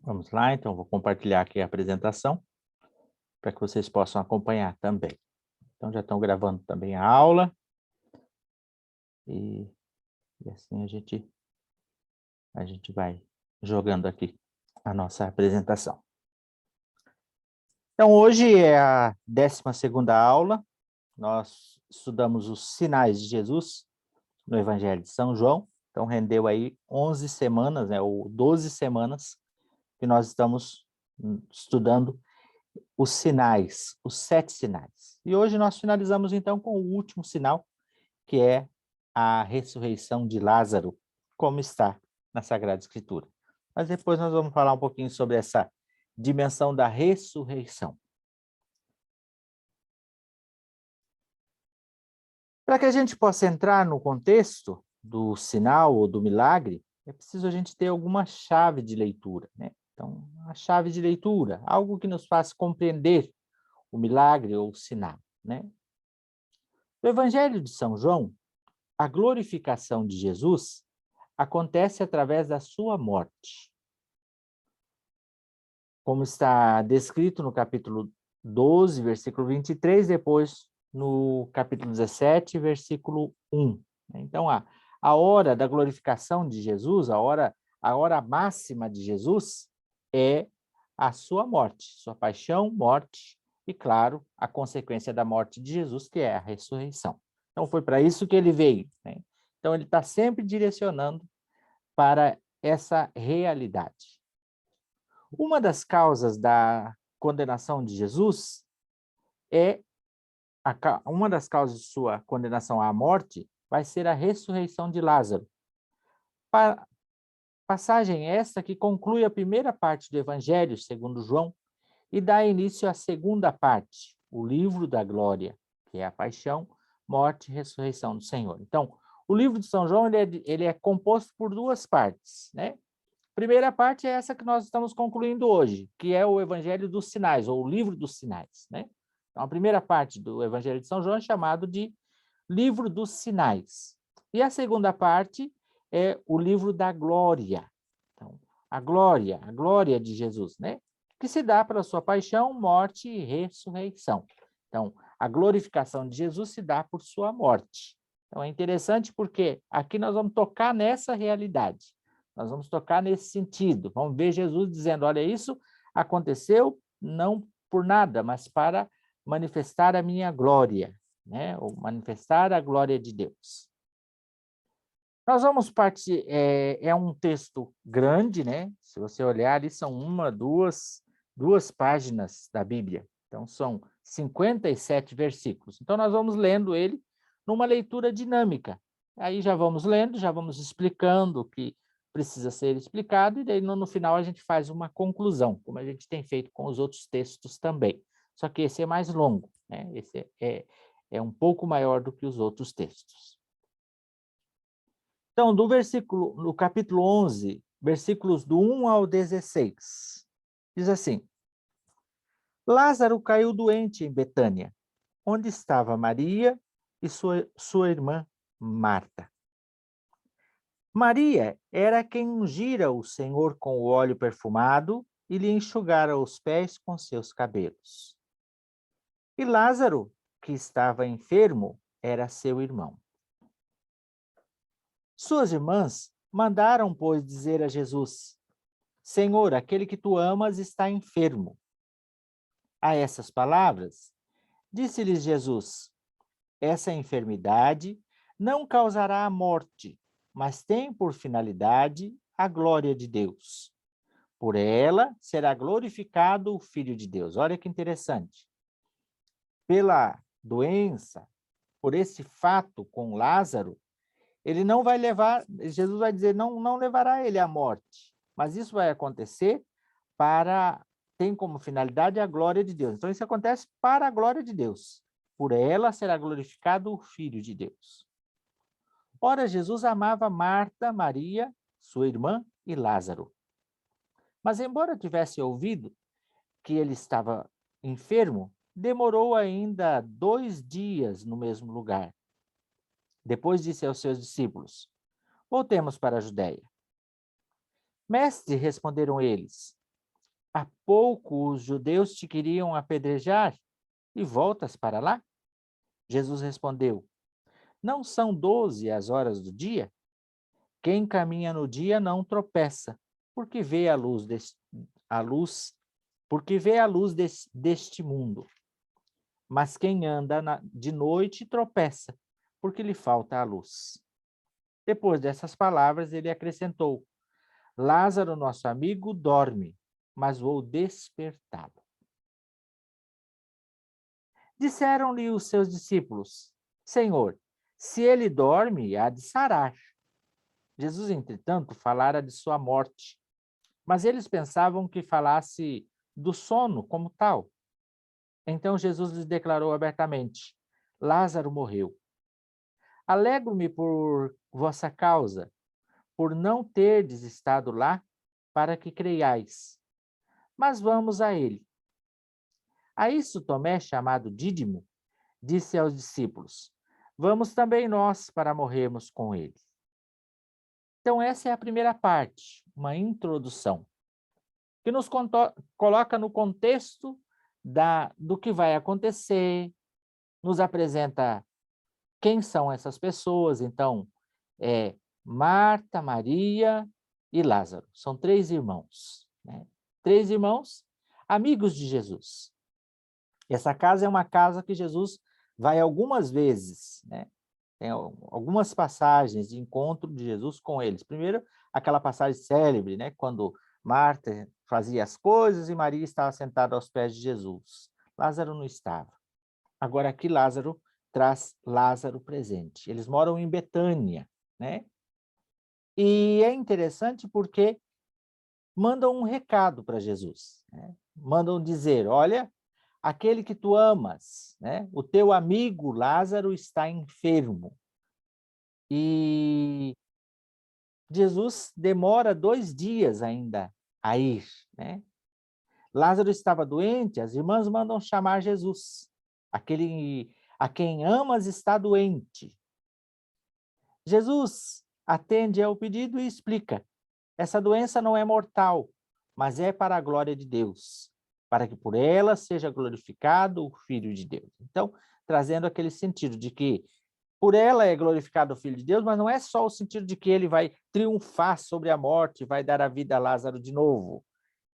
Vamos lá, então vou compartilhar aqui a apresentação para que vocês possam acompanhar também. Então já estão gravando também a aula e, e assim a gente vai jogando aqui a nossa apresentação. Então hoje é a 12ª aula, nós estudamos os sinais de Jesus no Evangelho de São João, então rendeu aí 11 semanas, né, ou 12 semanas que nós estamos estudando os sinais, os 7 sinais. E hoje nós finalizamos então com o último sinal, que é a ressurreição de Lázaro, como está na Sagrada Escritura. Mas depois nós vamos falar um pouquinho sobre essa dimensão da ressurreição. Para que a gente possa entrar no contexto do sinal ou do milagre, é preciso a gente ter alguma chave de leitura, né? Então, a chave de leitura, algo que nos faça compreender o milagre ou o sinal, né? No Evangelho de São João, a glorificação de Jesus acontece através da sua morte. Como está descrito no capítulo 12, versículo 23, depois no capítulo 17, versículo 1. Então, a hora da glorificação de Jesus, a hora máxima de Jesus é a sua morte, sua paixão, morte e, claro, a consequência da morte de Jesus, que é a ressurreição. Então, foi para isso que ele veio, né? Então, ele está sempre direcionando para essa realidade. Uma das causas da condenação de Jesus uma das causas de sua condenação à morte vai ser a ressurreição de Lázaro. Passagem esta que conclui a primeira parte do Evangelho segundo João e dá início à segunda parte, o livro da glória, que é a paixão, morte e ressurreição do Senhor. Então, o livro de São João ele é composto por duas partes, né? Primeira parte é essa que nós estamos concluindo hoje, que é o Evangelho dos Sinais, ou o Livro dos Sinais, né? Então, a primeira parte do Evangelho de São João é chamado de Livro dos Sinais. E a segunda parte é o Livro da Glória. Então, a glória de Jesus, né? Que se dá pela sua paixão, morte e ressurreição. Então, a glorificação de Jesus se dá por sua morte. Então, é interessante porque aqui nós vamos tocar nessa realidade. Nós vamos tocar nesse sentido. Vamos ver Jesus dizendo, olha, isso aconteceu não por nada, mas para manifestar a minha glória, né? Ou manifestar a glória de Deus. Nós vamos partir, é um texto grande, né? Se você olhar ali, são duas páginas da Bíblia. Então, são 57 versículos. Então, nós vamos lendo ele numa leitura dinâmica. Aí já vamos lendo, já vamos explicando o que precisa ser explicado, e daí no final a gente faz uma conclusão, como a gente tem feito com os outros textos também. Só que esse é mais longo, né? Esse é um pouco maior do que os outros textos. Então, no capítulo 11, versículos do 1 ao 16, diz assim: Lázaro caiu doente em Betânia, onde estava Maria e sua irmã Marta. Maria era quem ungira o Senhor com o óleo perfumado e lhe enxugara os pés com seus cabelos. E Lázaro, que estava enfermo, era seu irmão. Suas irmãs mandaram, pois, dizer a Jesus: Senhor, aquele que tu amas está enfermo. A essas palavras, disse-lhes Jesus: Essa enfermidade não causará a morte, mas tem por finalidade a glória de Deus. Por ela será glorificado o Filho de Deus. Olha que interessante. Pela doença, por esse fato com Lázaro, ele não vai levar, Jesus vai dizer, não levará ele à morte, mas isso vai acontecer tem como finalidade a glória de Deus. Então, isso acontece para a glória de Deus. Por ela será glorificado o Filho de Deus. Ora, Jesus amava Marta, Maria, sua irmã e Lázaro. Mas, embora tivesse ouvido que ele estava enfermo, demorou ainda 2 dias no mesmo lugar. Depois disse aos seus discípulos: Voltemos para a Judéia. Mestre, responderam eles, há pouco os judeus te queriam apedrejar e voltas para lá? Jesus respondeu: Não são 12 as horas do dia? Quem caminha no dia não tropeça, porque vê a luz, porque vê a luz deste mundo. Mas quem anda de noite tropeça, porque lhe falta a luz. Depois dessas palavras, ele acrescentou: Lázaro, nosso amigo, dorme, mas vou despertá-lo. Disseram-lhe os seus discípulos: Senhor, se ele dorme, há de sarar. Jesus, entretanto, falara de sua morte, mas eles pensavam que falasse do sono como tal. Então Jesus lhes declarou abertamente: Lázaro morreu. Alegro-me por vossa causa, por não terdes estado lá, para que creiais. Mas vamos a ele. A isso Tomé, chamado Dídimo, disse aos discípulos: Vamos também nós para morrermos com ele. Então, essa é a primeira parte, uma introdução, que nos coloca no contexto do que vai acontecer, nos apresenta quem são essas pessoas. Então, é Marta, Maria e Lázaro. São 3 irmãos, né? 3 irmãos, amigos de Jesus. Essa casa é uma casa que Jesus vai algumas vezes, né? Tem algumas passagens de encontro de Jesus com eles. Primeiro, aquela passagem célebre, né? Quando Marta fazia as coisas e Maria estava sentada aos pés de Jesus. Lázaro não estava. Agora aqui Lázaro traz Lázaro presente. Eles moram em Betânia, né? E é interessante porque mandam um recado para Jesus, né? Mandam dizer: olha, aquele que tu amas, né? O teu amigo Lázaro está enfermo. E Jesus demora 2 dias ainda a ir, né? Lázaro estava doente, as irmãs mandam chamar Jesus. Aquele a quem amas está doente. Jesus atende ao pedido e explica: essa doença não é mortal, mas é para a glória de Deus, para que por ela seja glorificado o Filho de Deus. Então, trazendo aquele sentido de que por ela é glorificado o Filho de Deus, mas não é só o sentido de que ele vai triunfar sobre a morte, vai dar a vida a Lázaro de novo.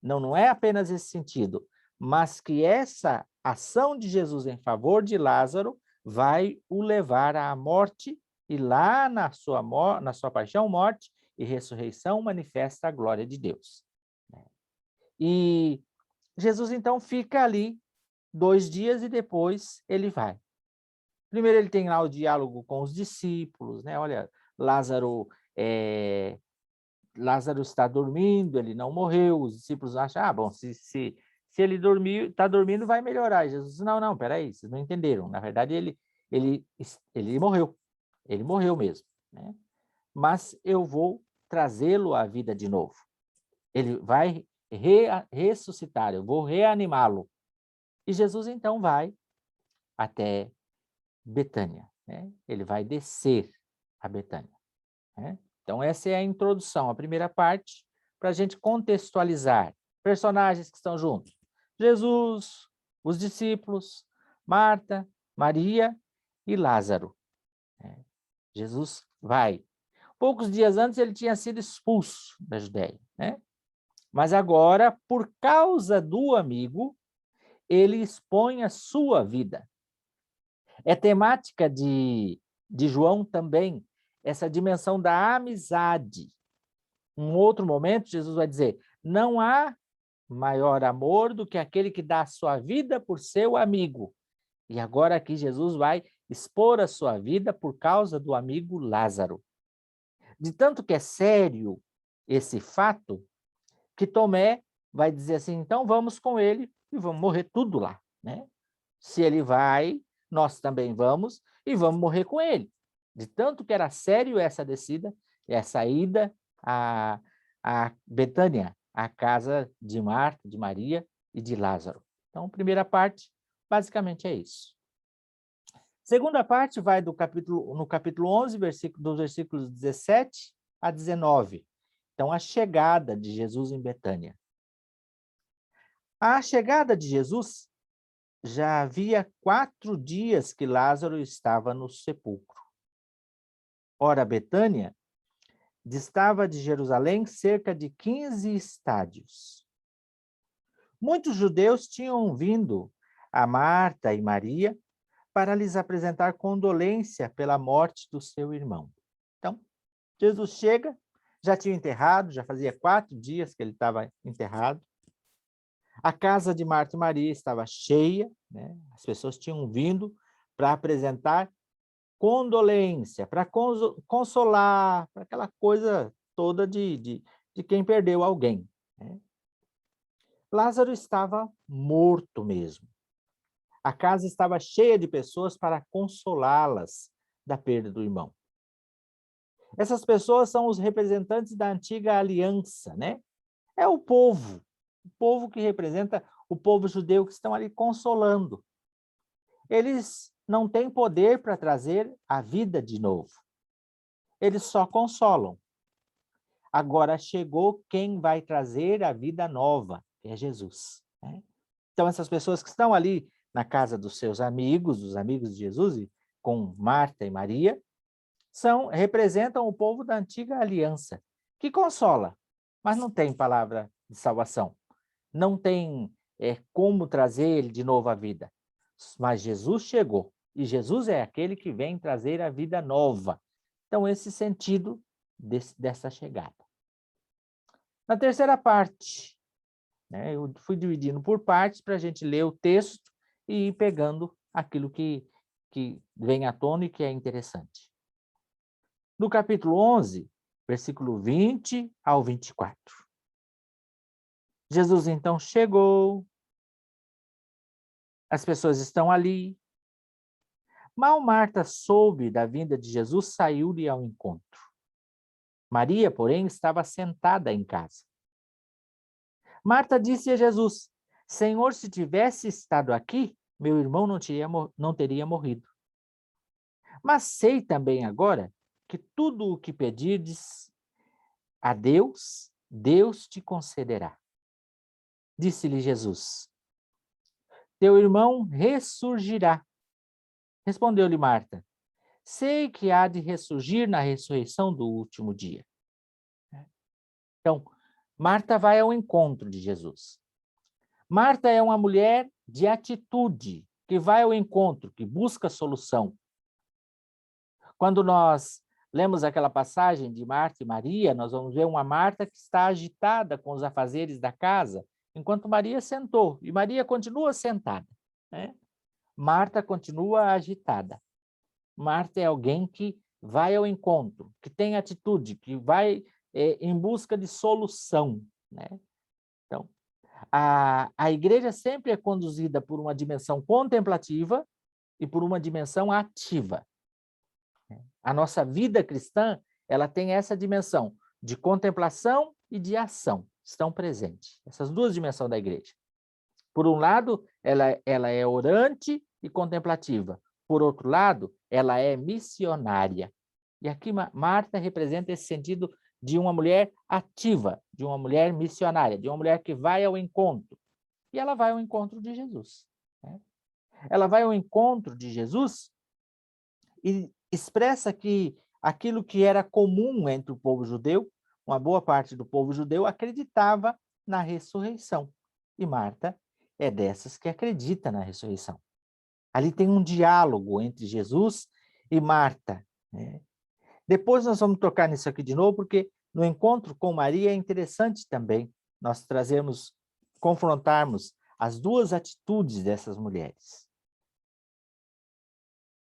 Não, não é apenas esse sentido, mas que essa ação de Jesus em favor de Lázaro vai o levar à morte, e lá na sua paixão, morte e ressurreição manifesta a glória de Deus. E Jesus então fica ali 2 dias e depois ele vai. Primeiro ele tem lá o diálogo com os discípulos, né? Olha, Lázaro Lázaro está dormindo, ele não morreu. Os discípulos acham: bom, se ele está dormindo, vai melhorar. E Jesus: não, peraí, vocês não entenderam. Na verdade, ele morreu. Ele morreu mesmo, né? Mas eu vou trazê-lo à vida de novo. Ele vai ressuscitar, eu vou reanimá-lo. E Jesus então vai até Betânia, né? Ele vai descer a Betânia, né? Então, essa é a introdução, a primeira parte, para a gente contextualizar personagens que estão juntos. Jesus, os discípulos, Marta, Maria e Lázaro, né? Jesus vai. Poucos dias antes ele tinha sido expulso da Judéia, né? Mas agora, por causa do amigo, ele expõe a sua vida. É temática de João também, essa dimensão da amizade. Um outro momento, Jesus vai dizer: não há maior amor do que aquele que dá a sua vida por seu amigo. E agora aqui Jesus vai expor a sua vida por causa do amigo Lázaro. De tanto que é sério esse fato, que Tomé vai dizer assim: então vamos com ele e vamos morrer tudo lá, né? Se ele vai, nós também vamos e vamos morrer com ele. De tanto que era sério essa descida, essa ida a Betânia, a casa de Marta, de Maria e de Lázaro. Então, primeira parte, basicamente é isso. Segunda parte vai no capítulo 11, dos versículos 17 a 19. Então, a chegada de Jesus em Betânia. À chegada de Jesus, já havia 4 dias que Lázaro estava no sepulcro. Ora, Betânia distava de Jerusalém cerca de 15 estádios. Muitos judeus tinham vindo a Marta e Maria para lhes apresentar condolência pela morte do seu irmão. Então, Jesus chega, já tinha enterrado, já fazia 4 dias que ele estava enterrado. A casa de Marta e Maria estava cheia, né? As pessoas tinham vindo para apresentar condolência, para consolar, para aquela coisa toda de quem perdeu alguém, né? Lázaro estava morto mesmo. A casa estava cheia de pessoas para consolá-las da perda do irmão. Essas pessoas são os representantes da antiga aliança, né? É o povo que representa o povo judeu que estão ali consolando. Eles não têm poder para trazer a vida de novo. Eles só consolam. Agora chegou quem vai trazer a vida nova, que é Jesus, né? Então, essas pessoas que estão ali na casa dos seus amigos, dos amigos de Jesus, com Marta e Maria, representam o povo da antiga aliança, que consola, mas não tem palavra de salvação. Não tem como trazer ele de novo à vida. Mas Jesus chegou, e Jesus é aquele que vem trazer a vida nova. Então, esse sentido dessa chegada. Na terceira parte, né, eu fui dividindo por partes para a gente ler o texto e ir pegando aquilo que vem à tona e que é interessante. No capítulo 11, versículo 20 ao 24. Jesus então chegou, as pessoas estão ali. Mal Marta soube da vinda de Jesus, saiu-lhe ao encontro. Maria, porém, estava sentada em casa. Marta disse a Jesus: Senhor, se tivesse estado aqui, meu irmão não teria morrido. Mas sei também agora que tudo o que pedirdes a Deus, Deus te concederá. Disse-lhe Jesus: Teu irmão ressurgirá. Respondeu-lhe Marta: Sei que há de ressurgir na ressurreição do último dia. Então, Marta vai ao encontro de Jesus. Marta é uma mulher de atitude, que vai ao encontro, que busca solução. Quando nós lemos aquela passagem de Marta e Maria, nós vamos ver uma Marta que está agitada com os afazeres da casa, enquanto Maria sentou, e Maria continua sentada, né? Marta continua agitada. Marta é alguém que vai ao encontro, que tem atitude, que vai em busca de solução, né? Então, a igreja sempre é conduzida por uma dimensão contemplativa e por uma dimensão ativa. A nossa vida cristã, ela tem essa dimensão de contemplação e de ação, estão presentes. Essas duas dimensões da igreja. Por um lado, ela é orante e contemplativa. Por outro lado, ela é missionária. E aqui Marta representa esse sentido de uma mulher ativa, de uma mulher missionária, de uma mulher que vai ao encontro. E ela vai ao encontro de Jesus, né? Ela vai ao encontro de Jesus e expressa que aquilo que era comum entre o povo judeu, uma boa parte do povo judeu acreditava na ressurreição. E Marta é dessas que acredita na ressurreição. Ali tem um diálogo entre Jesus e Marta, né? Depois nós vamos tocar nisso aqui de novo, porque no encontro com Maria é interessante também nós confrontarmos as duas atitudes dessas mulheres.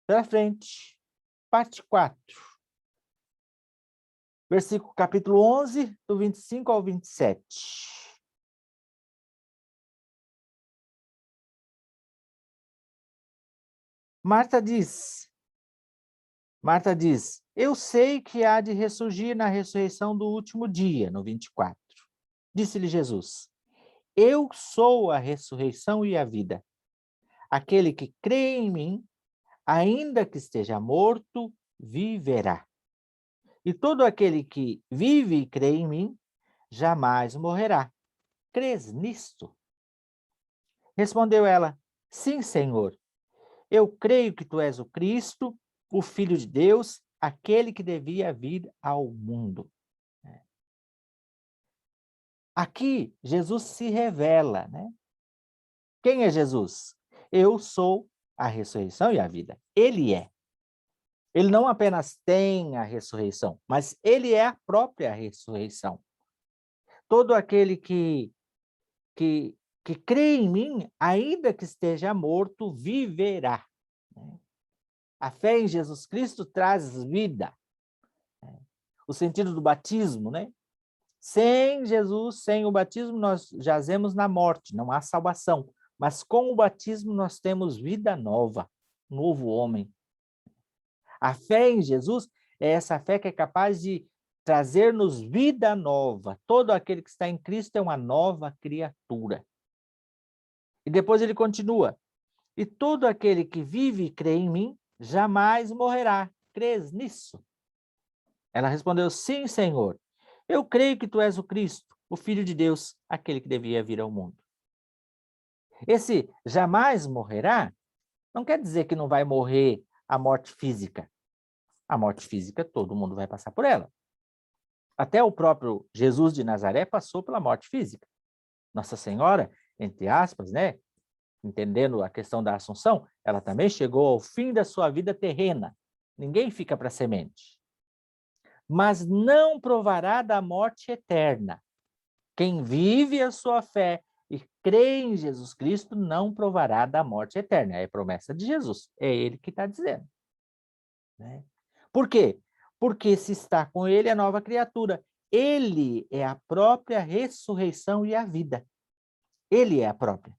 Pela frente, parte 4. Capítulo 11, do 25 ao 27. Marta diz, eu sei que há de ressurgir na ressurreição do último dia, no 24. Disse-lhe Jesus: Eu sou a ressurreição e a vida. Aquele que crê em mim, ainda que esteja morto, viverá. E todo aquele que vive e crê em mim, jamais morrerá. Crês nisto? Respondeu ela: Sim, Senhor. Eu creio que tu és o Cristo, o Filho de Deus, aquele que devia vir ao mundo. Aqui, Jesus se revela, né? Quem é Jesus? Eu sou a ressurreição e a vida. Ele é. Ele não apenas tem a ressurreição, mas ele é a própria ressurreição. Todo aquele que, que crê em mim, ainda que esteja morto, viverá. A fé em Jesus Cristo traz vida. O sentido do batismo, né? Sem Jesus, sem o batismo, nós jazemos na morte, não há salvação. Mas com o batismo nós temos vida nova, novo homem. A fé em Jesus é essa fé que é capaz de trazer-nos vida nova. Todo aquele que está em Cristo é uma nova criatura. E depois ele continua: e todo aquele que vive e crê em mim jamais morrerá. Crês nisso? Ela respondeu: Sim, Senhor. Eu creio que tu és o Cristo, o Filho de Deus, aquele que devia vir ao mundo. Esse jamais morrerá não quer dizer que não vai morrer a morte física. A morte física, todo mundo vai passar por ela. Até o próprio Jesus de Nazaré passou pela morte física. Nossa Senhora, entre aspas, né, entendendo a questão da Assunção, ela também chegou ao fim da sua vida terrena. Ninguém fica para semente. Mas não provará da morte eterna. Quem vive a sua fé e crê em Jesus Cristo não provará da morte eterna. É promessa de Jesus. É ele que está dizendo. Né? Por quê? Porque se está com ele é nova criatura. Ele é a própria ressurreição e a vida. Ele é a própria.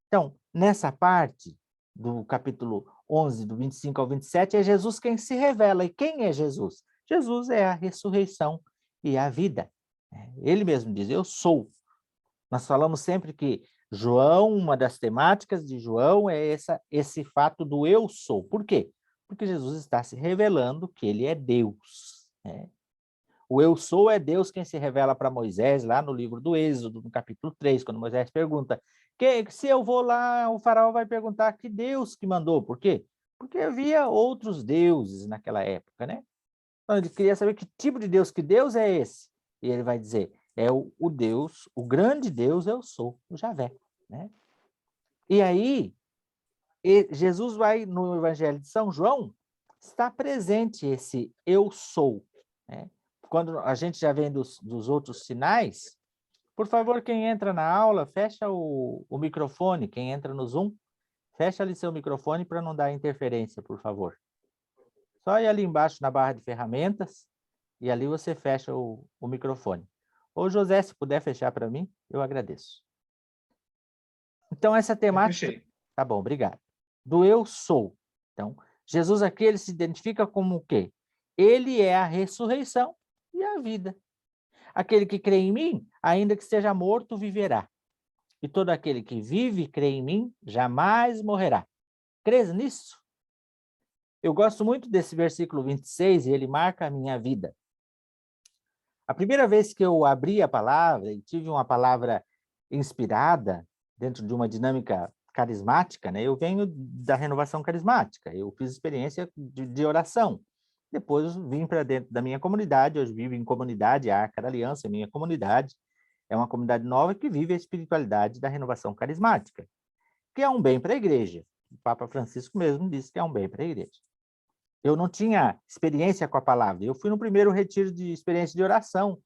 Então, nessa parte do capítulo 11, do 25 ao 27, é Jesus quem se revela. E quem é Jesus? Jesus é a ressurreição e a vida. Ele mesmo diz: eu sou. Nós falamos sempre que João, uma das temáticas de João é esse fato do eu sou. Por quê? Porque Jesus está se revelando que ele é Deus. Né? O eu sou é Deus quem se revela para Moisés, lá no livro do Êxodo, no capítulo 3, quando Moisés pergunta: se eu vou lá, o faraó vai perguntar que Deus que mandou. Por quê? Porque havia outros deuses naquela época, né? Então ele queria saber que tipo de Deus, que Deus é esse? E ele vai dizer: é o Deus, o grande Deus eu sou, o Javé. Né? E aí, Jesus vai, no Evangelho de São João, está presente esse eu sou. Né? Quando a gente já vem dos outros sinais, por favor, quem entra na aula, fecha o microfone. Quem entra no Zoom, fecha ali seu microfone para não dar interferência, por favor. Só ir ali embaixo na barra de ferramentas e ali você fecha o microfone. Ô, José, se puder fechar para mim, eu agradeço. Então, essa temática... fechei. Tá bom, obrigado. Do eu sou. Então, Jesus aqui, ele se identifica como o quê? Ele é a ressurreição e a vida. Aquele que crê em mim, ainda que esteja morto, viverá. E todo aquele que vive e crê em mim, jamais morrerá. Crês nisso? Eu gosto muito desse versículo 26, e ele marca a minha vida. A primeira vez que eu abri a palavra e tive uma palavra inspirada dentro de uma dinâmica carismática, né? Eu venho da renovação carismática, eu fiz experiência de oração. Depois vim para dentro da minha comunidade, hoje vivo em comunidade, a Arca da Aliança, minha comunidade. É uma comunidade nova que vive a espiritualidade da renovação carismática, que é um bem para a igreja. O Papa Francisco mesmo disse que é um bem para a igreja. Eu não tinha experiência com a palavra. Eu fui no primeiro retiro de experiência de oração.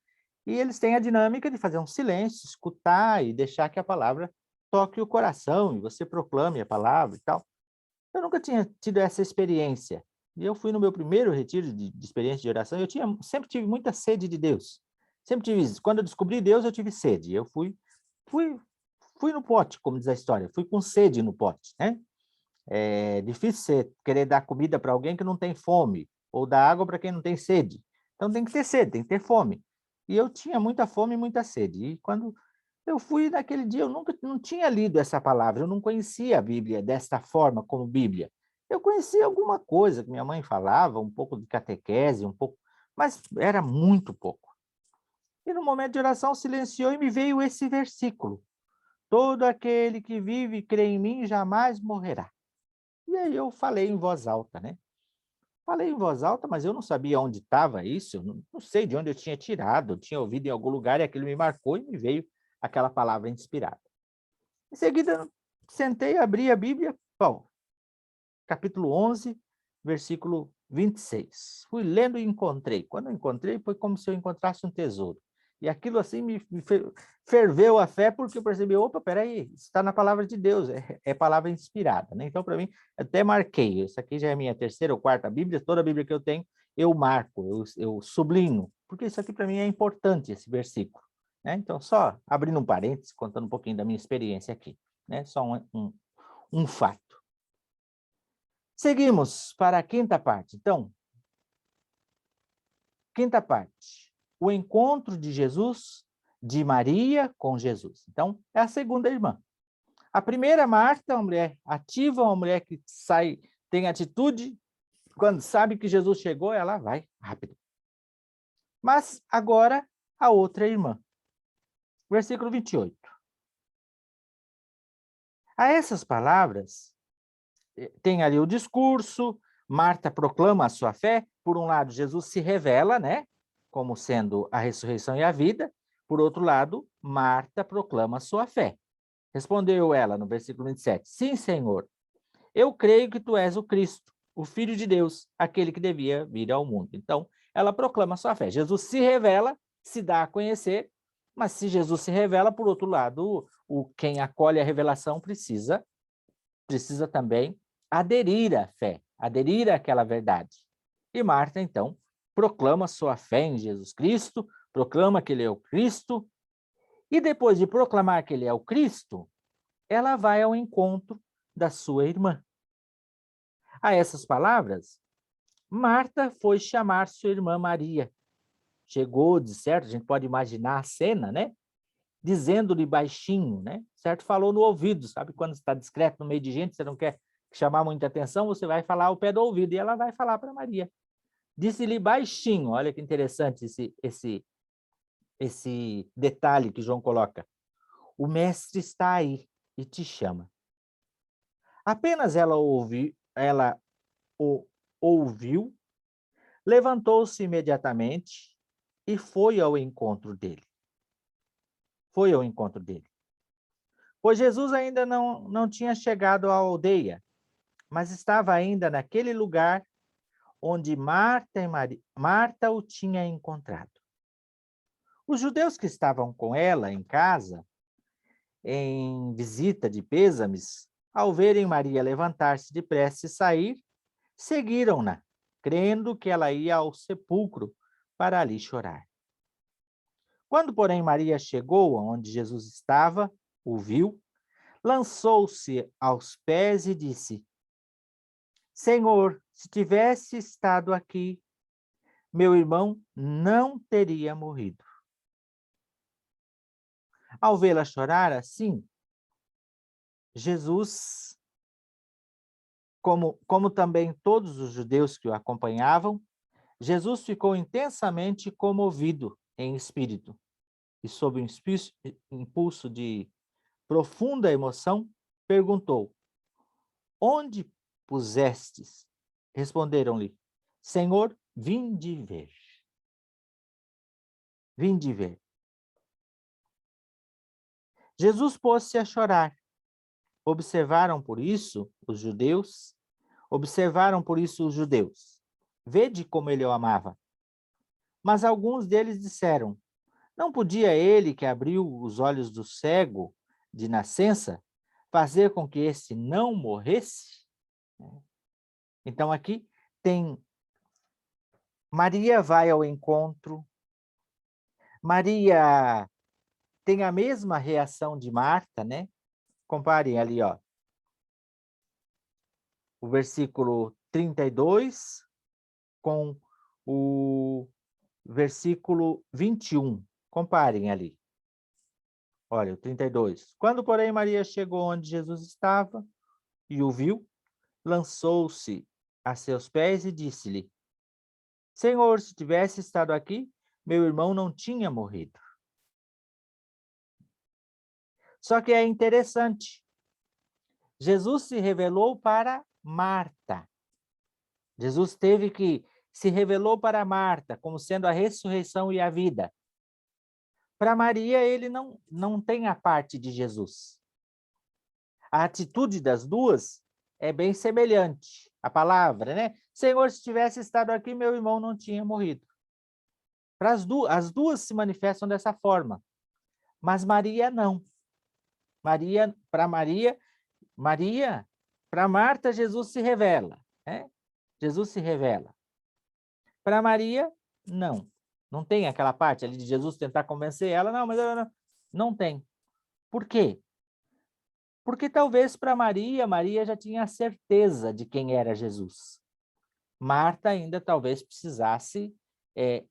E eles têm a dinâmica de fazer um silêncio, escutar e deixar que a palavra toque o coração e você proclame a palavra e tal. Eu nunca tinha tido essa experiência. E eu fui no meu primeiro retiro de experiência de oração. Sempre tive muita sede de Deus. Sempre tive isso. Quando eu descobri Deus, eu tive sede. Eu fui no pote, como diz a história. Fui com sede no pote, né? É difícil você querer dar comida para alguém que não tem fome, ou dar água para quem não tem sede. Então tem que ter sede, tem que ter fome. E eu tinha muita fome e muita sede. E quando eu fui naquele dia, eu nunca não tinha lido essa palavra, eu não conhecia a Bíblia desta forma como Bíblia. Eu conhecia alguma coisa que minha mãe falava, um pouco de catequese, um pouco, mas era muito pouco. E no momento de oração silenciou e me veio esse versículo. todo aquele que vive e crê em mim jamais morrerá. E aí eu falei em voz alta, né? Falei em voz alta, mas eu não sabia onde estava isso, eu não sei de onde eu tinha tirado, eu tinha ouvido em algum lugar e aquilo me marcou e me veio aquela palavra inspirada. Em seguida, sentei, abri a Bíblia, bom, capítulo 11, versículo 26. Fui lendo e encontrei. Quando eu encontrei, foi como se eu encontrasse um tesouro. E aquilo assim me ferveu a fé, porque eu percebi, opa, peraí, está na palavra de Deus, é palavra inspirada, né? Então, para mim, até marquei. Isso aqui já é a minha terceira ou quarta Bíblia, toda a Bíblia que eu tenho, eu marco, eu sublinho, porque isso aqui para mim é importante, esse versículo. Né? Então, só abrindo um parênteses, contando um pouquinho da minha experiência aqui, né? Só um fato. Seguimos para a quinta parte. Então, quinta parte. O encontro de Jesus, de Maria com Jesus. Então, é a segunda irmã. A primeira, Marta, uma mulher ativa, uma mulher que sai, tem atitude. Quando sabe que Jesus chegou, ela vai rápido. Mas agora, a outra irmã. Versículo 28. A essas palavras, tem ali o discurso, Marta proclama a sua fé. Por um lado, Jesus se revela, né, como sendo a ressurreição e a vida. Por outro lado, Marta proclama a sua fé. Respondeu ela no versículo 27, sim, Senhor, eu creio que tu és o Cristo, o Filho de Deus, aquele que devia vir ao mundo. Então, ela proclama a sua fé. Jesus se revela, se dá a conhecer, mas se Jesus se revela, por outro lado, quem acolhe a revelação precisa também aderir à fé, aderir àquela verdade. E Marta, então, proclama sua fé em Jesus Cristo, proclama que ele é o Cristo, e depois de proclamar que ele é o Cristo, ela vai ao encontro da sua irmã. A essas palavras, Marta foi chamar sua irmã Maria. Chegou, de certo, a gente pode imaginar a cena, né? Dizendo-lhe baixinho, né? Certo? Falou no ouvido, sabe? Quando está discreto no meio de gente, você não quer chamar muita atenção, você vai falar ao pé do ouvido, e ela vai falar para Maria. Disse-lhe baixinho, olha que interessante esse detalhe que João coloca. O mestre está aí e te chama. Apenas ela o ouviu, levantou-se imediatamente e foi ao encontro dele. Foi ao encontro dele. Pois Jesus ainda não tinha chegado à aldeia, mas estava ainda naquele lugar onde Marta o tinha encontrado. Os judeus que estavam com ela em casa, em visita de pêsames, ao verem Maria levantar-se depressa e sair, seguiram-na, crendo que ela ia ao sepulcro para ali chorar. Quando, porém, Maria chegou aonde Jesus estava, o viu, lançou-se aos pés e disse: Senhor, se tivesse estado aqui, meu irmão não teria morrido. Ao vê-la chorar assim, Jesus, como também todos os judeus que o acompanhavam, Jesus ficou intensamente comovido em espírito e, sob um impulso de profunda emoção, perguntou: Onde pusestes? Responderam-lhe: Senhor, vim de ver. Vim de ver. Jesus pôs-se a chorar. Observaram por isso os judeus. Vede como ele o amava. Mas alguns deles disseram: Não podia ele, que abriu os olhos do cego de nascença, fazer com que este não morresse? Então aqui tem Maria vai ao encontro. Maria tem a mesma reação de Marta, né? Comparem ali, ó. O versículo 32 com o versículo 21. Comparem ali. Olha, o 32. Quando, porém, Maria chegou onde Jesus estava e o viu, lançou-se a seus pés e disse-lhe: Senhor, se tivesse estado aqui, meu irmão não tinha morrido. Só que é interessante. Jesus se revelou para Marta. Jesus se revelou para Marta como sendo a ressurreição e a vida. Para Maria, ele não tem a parte de Jesus. A atitude das duas é bem semelhante. A palavra, né? Senhor, se tivesse estado aqui, meu irmão não tinha morrido. As duas se manifestam dessa forma. Mas Maria não. Para Marta, Jesus se revela. Né? Jesus se revela. Para Maria, não. Não tem aquela parte ali de Jesus tentar convencer ela. Não, mas ela não tem. Por quê? Porque talvez para Maria já tinha a certeza de quem era Jesus. Marta ainda talvez precisasse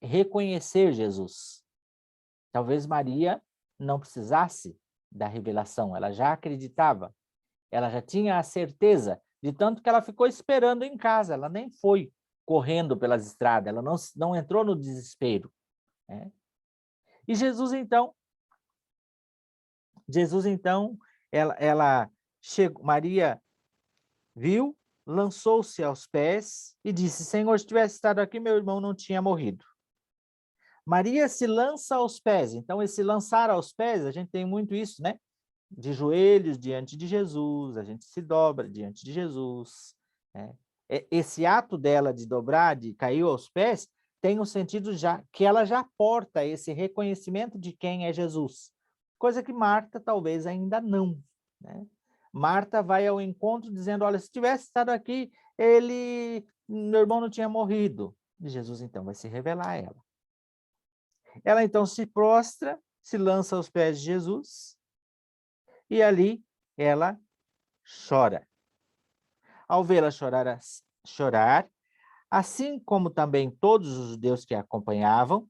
reconhecer Jesus. Talvez Maria não precisasse da revelação, ela já acreditava, ela já tinha a certeza, de tanto que ela ficou esperando em casa, ela nem foi correndo pelas estradas, ela não entrou no desespero. Né? E Jesus então, ela chegou, Maria viu, lançou-se aos pés e disse, Senhor, se tivesse estado aqui, meu irmão não tinha morrido. Maria se lança aos pés. Então, esse lançar aos pés, a gente tem muito isso, né? De joelhos diante de Jesus, a gente se dobra diante de Jesus. Né? Esse ato dela de dobrar, de cair aos pés, tem o sentido que ela já porta esse reconhecimento de quem é Jesus. Coisa que Marta talvez ainda não. Né? Marta vai ao encontro dizendo, olha, se tivesse estado aqui, meu irmão não tinha morrido. E Jesus então vai se revelar a ela. Ela então se prostra, se lança aos pés de Jesus, e ali ela chora. Ao vê-la chorar, assim como também todos os judeus que a acompanhavam,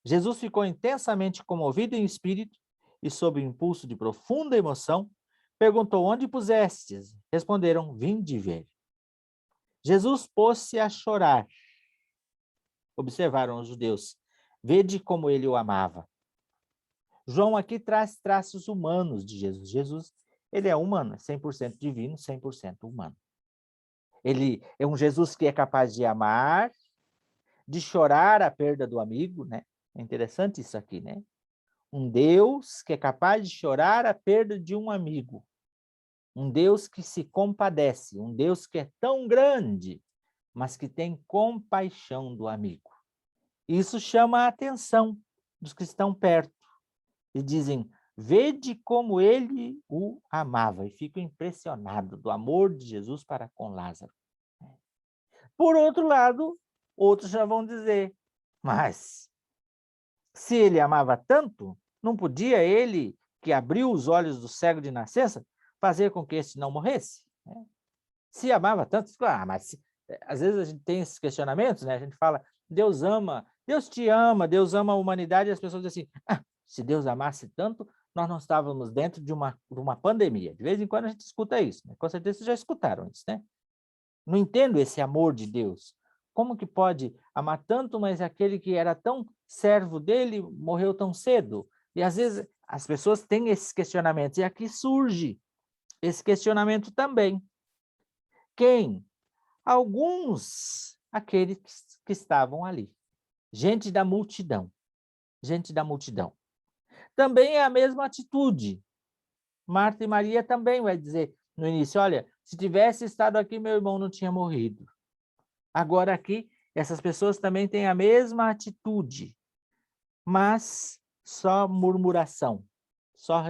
Jesus ficou intensamente comovido em espírito e, sob o impulso de profunda emoção, perguntou, onde pusestes? Responderam, vinde ver. Jesus pôs-se a chorar. Observaram os judeus, vede como ele o amava. João aqui traz traços humanos de Jesus. Jesus, ele é humano, é 100% divino, 100% humano. Ele é um Jesus que é capaz de amar, de chorar a perda do amigo, né? É interessante isso aqui, né? Um Deus que é capaz de chorar a perda de um amigo. Um Deus que se compadece, um Deus que é tão grande, mas que tem compaixão do amigo. Isso chama a atenção dos que estão perto e dizem, vede como ele o amava. E fico impressionado do amor de Jesus para com Lázaro. Por outro lado, outros já vão dizer, mas se ele amava tanto, não podia ele, que abriu os olhos do cego de nascença, fazer com que este não morresse? Se amava tanto, mas às vezes a gente tem esses questionamentos, né? A gente fala, Deus ama, Deus te ama, Deus ama a humanidade, e as pessoas dizem assim, se Deus amasse tanto, nós não estávamos dentro de uma pandemia. De vez em quando a gente escuta isso, né? Com certeza vocês já escutaram isso, né? Não entendo esse amor de Deus. Como que pode amar tanto, mas aquele que era tão servo dele morreu tão cedo? E às vezes as pessoas têm esses questionamentos, e aqui surge esse questionamento também. Quem? Alguns, aqueles que estavam ali. Gente da multidão. Gente da multidão. Também é a mesma atitude. Marta e Maria também vai dizer no início, olha, se tivesse estado aqui, meu irmão não tinha morrido. Agora aqui, essas pessoas também têm a mesma atitude, mas só murmuração, só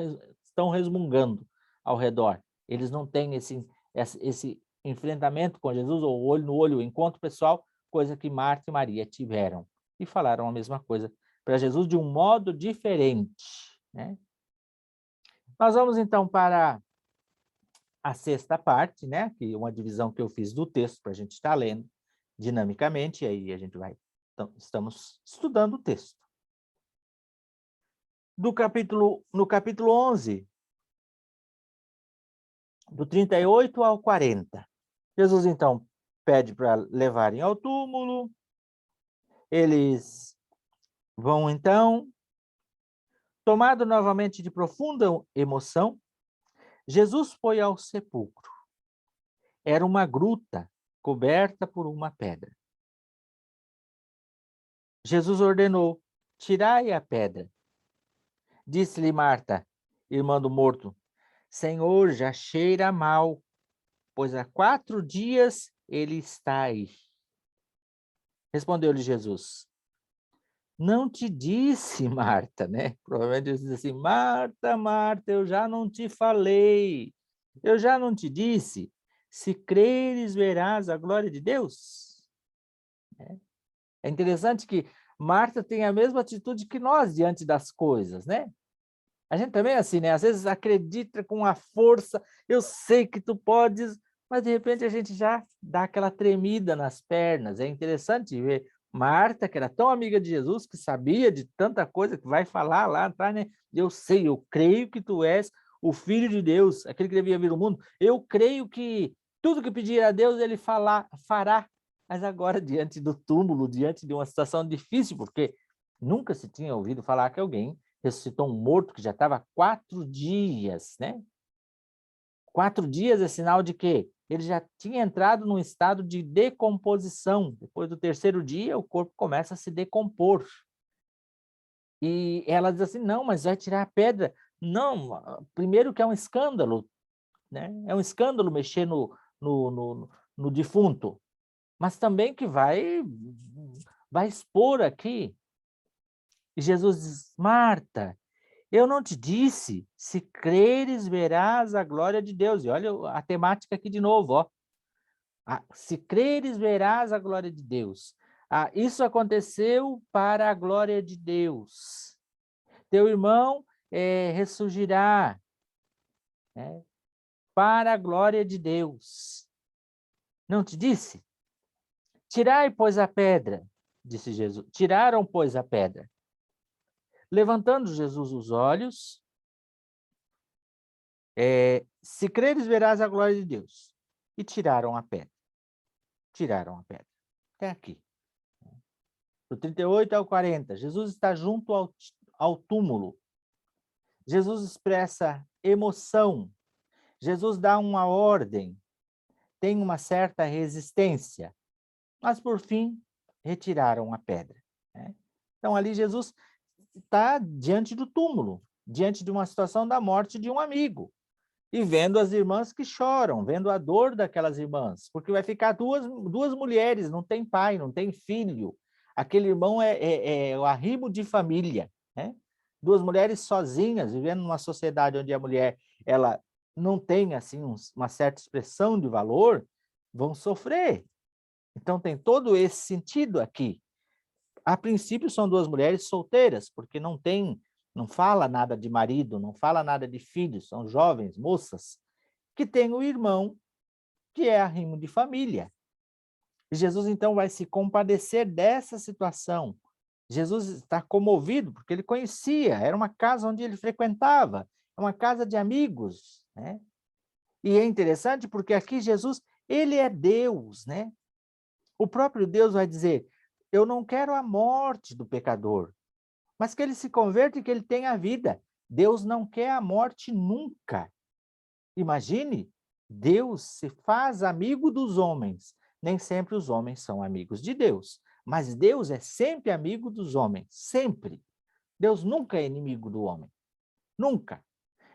estão resmungando ao redor. Eles não têm esse enfrentamento com Jesus, ou olho no olho, o encontro pessoal, coisa que Marta e Maria tiveram. E falaram a mesma coisa para Jesus de um modo diferente. Né? Nós vamos então para a sexta parte, né? Que é uma divisão que eu fiz do texto para a gente estar lendo dinamicamente, e aí a gente vai, então, estamos estudando o texto. No capítulo 11, do 38 ao 40, Jesus então pede para levarem ao túmulo, eles vão então, Tomado novamente de profunda emoção, Jesus foi ao sepulcro. Era uma gruta coberta por uma pedra. Jesus ordenou: tirai a pedra. Disse-lhe Marta, irmã do morto: Senhor, já cheira mal, pois há 4 dias ele está aí. Respondeu-lhe Jesus: não te disse, Marta, né? Provavelmente ele diz assim: Marta, Marta, eu já não te falei, eu já não te disse, se creres verás a glória de Deus. É interessante que Marta tem a mesma atitude que nós diante das coisas, né? A gente também é assim, né? Às vezes acredita com a força, eu sei que tu podes, mas de repente a gente já dá aquela tremida nas pernas. É interessante ver Marta, que era tão amiga de Jesus, que sabia de tanta coisa, que vai falar lá atrás, né? Eu sei, eu creio que tu és o Filho de Deus, aquele que devia vir ao mundo. Eu creio que tudo que pedir a Deus, ele fará. Mas agora, diante do túmulo, diante de uma situação difícil, porque nunca se tinha ouvido falar que alguém ressuscitou um morto que já estava há 4 dias, né? 4 dias é sinal de quê? Ele já tinha entrado num estado de decomposição. Depois do 3º dia, o corpo começa a se decompor. E ela diz assim, não, mas vai tirar a pedra. Não, primeiro que é um escândalo, né? É um escândalo mexer no defunto, mas também que vai expor aqui. E Jesus diz, Marta, eu não te disse, se creres verás a glória de Deus. E olha a temática aqui de novo, ó. Se creres verás a glória de Deus. Isso aconteceu para a glória de Deus. Teu irmão ressurgirá, né, para a glória de Deus. Não te disse? Tirai, pois, a pedra, disse Jesus. Tiraram, pois, a pedra. Levantando Jesus os olhos, se creres, verás a glória de Deus. E tiraram a pedra. Tiraram a pedra. Até aqui. Do 38 ao 40, Jesus está junto ao túmulo. Jesus expressa emoção. Jesus dá uma ordem. Tem uma certa resistência. Mas, por fim, retiraram a pedra, né? Então, ali Jesus está diante do túmulo, diante de uma situação da morte de um amigo. E vendo as irmãs que choram, vendo a dor daquelas irmãs, porque vai ficar duas mulheres, não tem pai, não tem filho. Aquele irmão é o arrimo de família, né? 2 mulheres sozinhas, vivendo numa sociedade onde a mulher ela não tem assim uma certa expressão de valor, vão sofrer. Então tem todo esse sentido aqui. A princípio são 2 mulheres solteiras, porque não fala nada de marido, não fala nada de filhos, são jovens, moças, que têm o irmão que é arrimo de família. E Jesus então vai se compadecer dessa situação. Jesus está comovido, porque ele conhecia, era uma casa onde ele frequentava, é uma casa de amigos, né? E é interessante porque aqui Jesus, ele é Deus, né? O próprio Deus vai dizer, eu não quero a morte do pecador, mas que ele se converta e que ele tenha vida. Deus não quer a morte nunca. Imagine, Deus se faz amigo dos homens. Nem sempre os homens são amigos de Deus, mas Deus é sempre amigo dos homens, sempre. Deus nunca é inimigo do homem, nunca.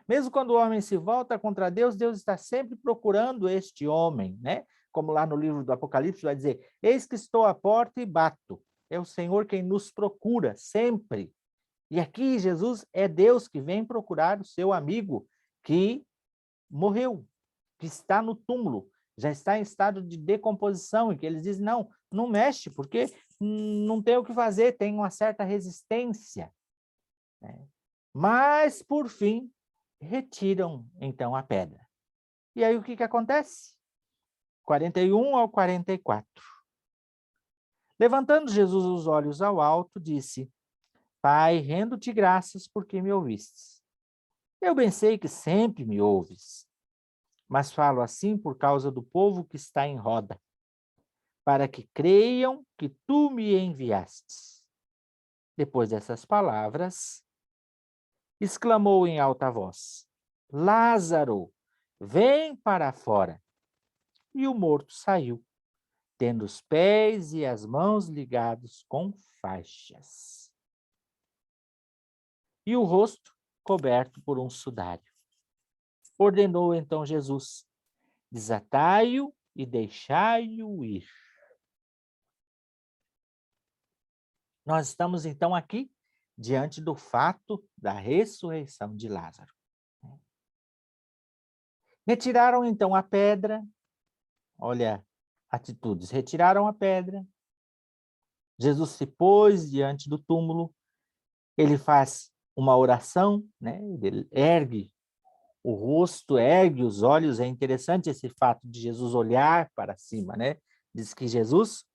Mesmo quando o homem se volta contra Deus, Deus está sempre procurando este homem, né? Como lá no livro do Apocalipse vai dizer, eis que estou à porta e bato. É o Senhor quem nos procura, sempre. E aqui Jesus é Deus que vem procurar o seu amigo que morreu, que está no túmulo, já está em estado de decomposição, e que eles dizem, não, não mexe, porque não tem o que fazer, tem uma certa resistência, né? Mas, por fim, retiram, então, a pedra. E aí, o que acontece? 41 ao 44. Levantando Jesus os olhos ao alto, disse, Pai, rendo-te graças porque me ouvistes. Eu bem sei que sempre me ouves, mas falo assim por causa do povo que está em roda, para que creiam que tu me enviastes. Depois dessas palavras, exclamou em alta voz: Lázaro, vem para fora. E o morto saiu, tendo os pés e as mãos ligados com faixas, e o rosto coberto por um sudário. Ordenou então Jesus: desatai-o e deixai-o ir. Nós estamos então aqui diante do fato da ressurreição de Lázaro. Retiraram então a pedra, olha, atitudes, retiraram a pedra, Jesus se pôs diante do túmulo, ele faz uma oração, né? Ele ergue o rosto, ergue os olhos, é interessante esse fato de Jesus olhar para cima, né? Diz que Jesus,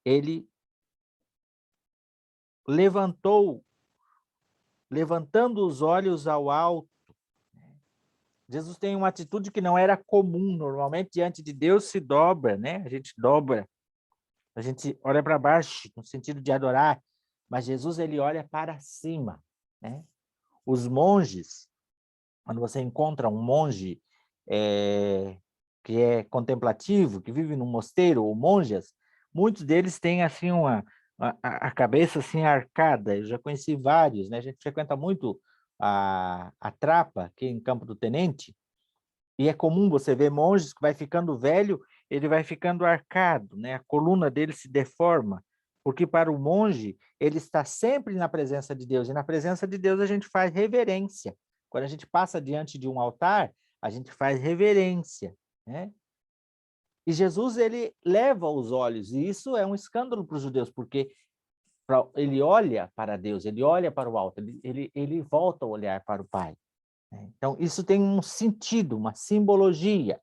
ele levantando os olhos ao alto. Jesus tem uma atitude que não era comum, normalmente diante de Deus se dobra, né? A gente dobra, a gente olha para baixo, no sentido de adorar, mas Jesus ele olha para cima, né? Os monges, quando você encontra um monge que é contemplativo, que vive num mosteiro, ou monjas, muitos deles têm assim a cabeça assim arcada. Eu já conheci vários, né? A gente frequenta muito a Trapa, aqui em Campo do Tenente, e é comum você ver monges que vai ficando velho, ele vai ficando arcado, né? A coluna dele se deforma, porque para o monge, ele está sempre na presença de Deus, e na presença de Deus a gente faz reverência. Quando a gente passa diante de um altar, a gente faz reverência, né? E Jesus, ele leva os olhos, e isso é um escândalo para os judeus, porque ele olha para Deus, ele olha para o alto, ele volta a olhar para o Pai. Então, isso tem um sentido, uma simbologia.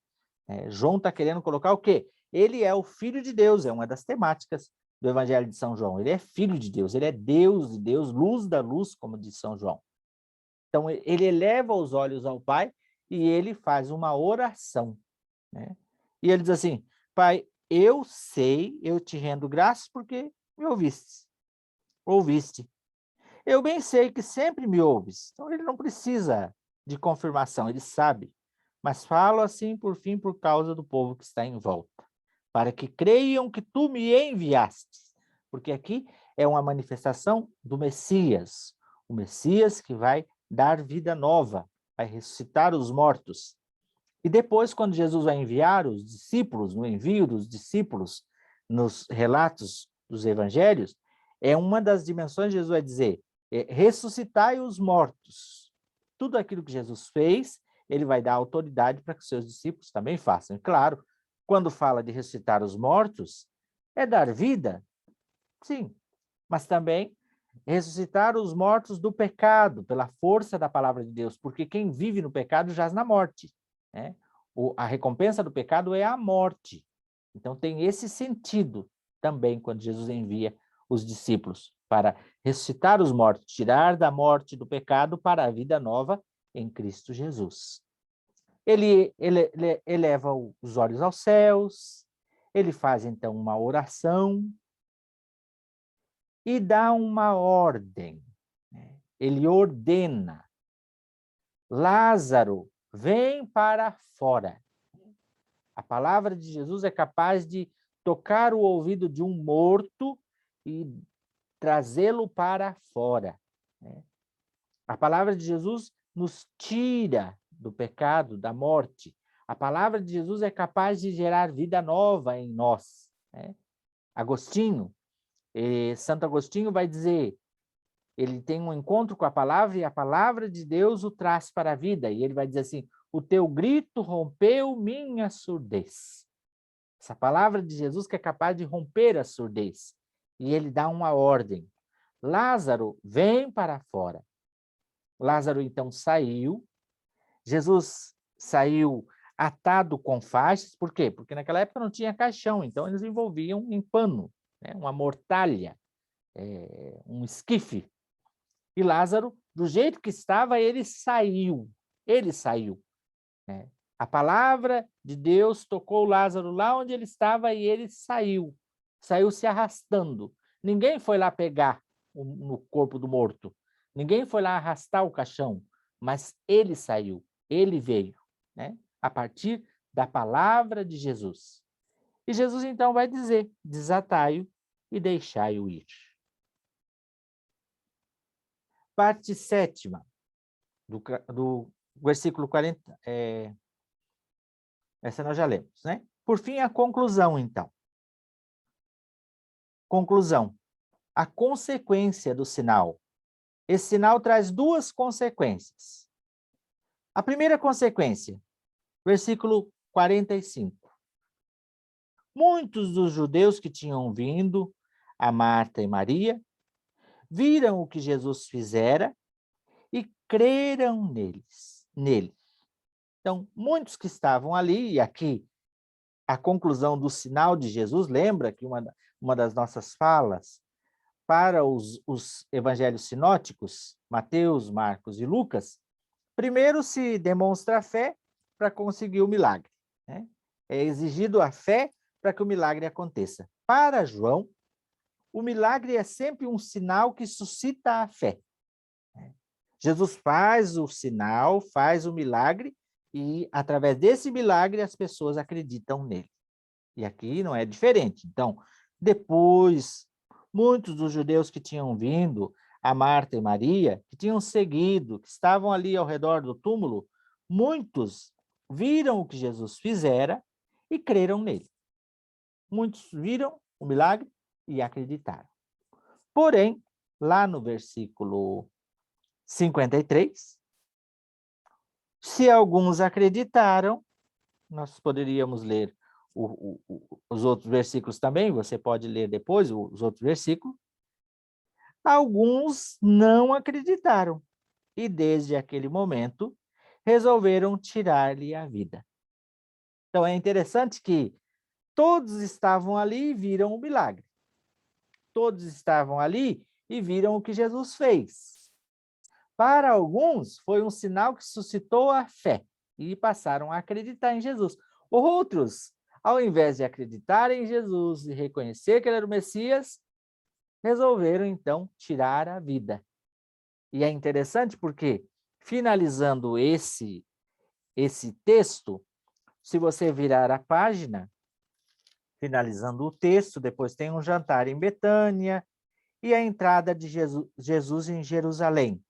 João está querendo colocar o quê? Ele é o Filho de Deus, é uma das temáticas do Evangelho de São João. Ele é Filho de Deus, ele é Deus de Deus, luz da luz, como diz São João. Então, ele eleva os olhos ao Pai e ele faz uma oração, né? E ele diz assim: Pai, eu sei, eu te rendo graças porque me ouviste. Eu bem sei que sempre me ouves. Então, ele não precisa de confirmação, ele sabe. Mas falo assim, por fim, por causa do povo que está em volta, para que creiam que tu me enviaste. Porque aqui é uma manifestação do Messias, o Messias que vai dar vida nova, vai ressuscitar os mortos. E depois, quando Jesus vai enviar os discípulos, no envio dos discípulos, nos relatos dos evangelhos, é uma das dimensões de Jesus vai dizer: ressuscitai os mortos. Tudo aquilo que Jesus fez, ele vai dar autoridade para que os seus discípulos também façam. E claro, quando fala de ressuscitar os mortos, é dar vida, sim, mas também ressuscitar os mortos do pecado, pela força da palavra de Deus, porque quem vive no pecado jaz na morte, né? A recompensa do pecado é a morte. Então tem esse sentido também quando Jesus envia os discípulos para ressuscitar os mortos, tirar da morte do pecado para a vida nova em Cristo Jesus. Ele eleva os olhos aos céus, ele faz então uma oração e dá uma ordem. Ele ordena: Lázaro, vem para fora. A palavra de Jesus é capaz de tocar o ouvido de um morto e trazê-lo para fora. A palavra de Jesus nos tira do pecado, da morte. A palavra de Jesus é capaz de gerar vida nova em nós. Agostinho, Santo Agostinho vai dizer, ele tem um encontro com a palavra e a palavra de Deus o traz para a vida. E ele vai dizer assim: o teu grito rompeu minha surdez. Essa palavra de Jesus que é capaz de romper a surdez. E ele dá uma ordem: Lázaro, vem para fora. Lázaro então saiu. Jesus saiu atado com faixas. Por quê? Porque naquela época não tinha caixão, então eles envolviam em pano, né? Uma mortalha, um esquife. E Lázaro, do jeito que estava, ele saiu. Ele saiu. A palavra de Deus tocou Lázaro lá onde ele estava e ele saiu. Saiu se arrastando. Ninguém foi lá pegar no corpo do morto. Ninguém foi lá arrastar o caixão, mas ele saiu, ele veio, né? A partir da palavra de Jesus. E Jesus então vai dizer: desatai-o e deixai-o ir. Parte sétima do versículo 40, essa nós já lemos, né? Por fim, a conclusão, então. Conclusão. A consequência do sinal. Esse sinal traz duas consequências. A primeira consequência, versículo 45. Muitos dos judeus que tinham vindo a Marta e Maria viram o que Jesus fizera e creram nele. Então, muitos que estavam ali, e aqui a conclusão do sinal de Jesus, lembra que uma das nossas falas para os evangelhos sinóticos, Mateus, Marcos e Lucas, primeiro se demonstra a fé para conseguir o milagre, né? É exigido a fé para que o milagre aconteça. Para João, o milagre é sempre um sinal que suscita a fé. Jesus faz o sinal, faz o milagre, e através desse milagre as pessoas acreditam nele. E aqui não é diferente. Então, depois, muitos dos judeus que tinham vindo a Marta e Maria, que tinham seguido, que estavam ali ao redor do túmulo, muitos viram o que Jesus fizera e creram nele. Muitos viram o milagre e acreditaram. Porém, lá no versículo 53, se alguns acreditaram, nós poderíamos ler os outros versículos também, você pode ler depois os outros versículos. Alguns não acreditaram e, desde aquele momento, resolveram tirar-lhe a vida. Então, é interessante que todos estavam ali e viram o milagre. Todos estavam ali e viram o que Jesus fez. Para alguns, foi um sinal que suscitou a fé e passaram a acreditar em Jesus. Outros, ao invés de acreditar em Jesus e reconhecer que ele era o Messias, resolveram, então, tirar a vida. E é interessante porque, finalizando esse texto, se você virar a página, finalizando o texto, depois tem um jantar em Betânia e a entrada de Jesus em Jerusalém.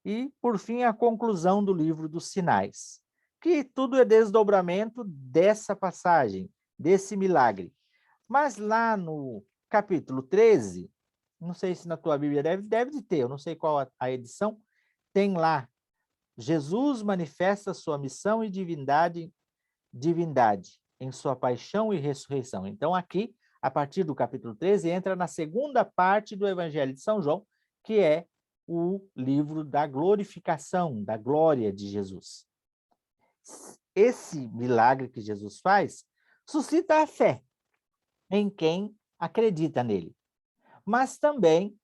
E, por fim, a conclusão do livro dos sinais, que tudo é desdobramento dessa passagem, desse milagre. Mas lá no capítulo 13, não sei se na tua Bíblia deve de ter, eu não sei qual a edição, tem lá, Jesus manifesta sua missão e divindade em sua paixão e ressurreição. Então, aqui, a partir do capítulo 13, entra na segunda parte do Evangelho de São João, que é o livro da glorificação, da glória de Jesus. Esse milagre que Jesus faz suscita a fé em quem acredita nele, mas também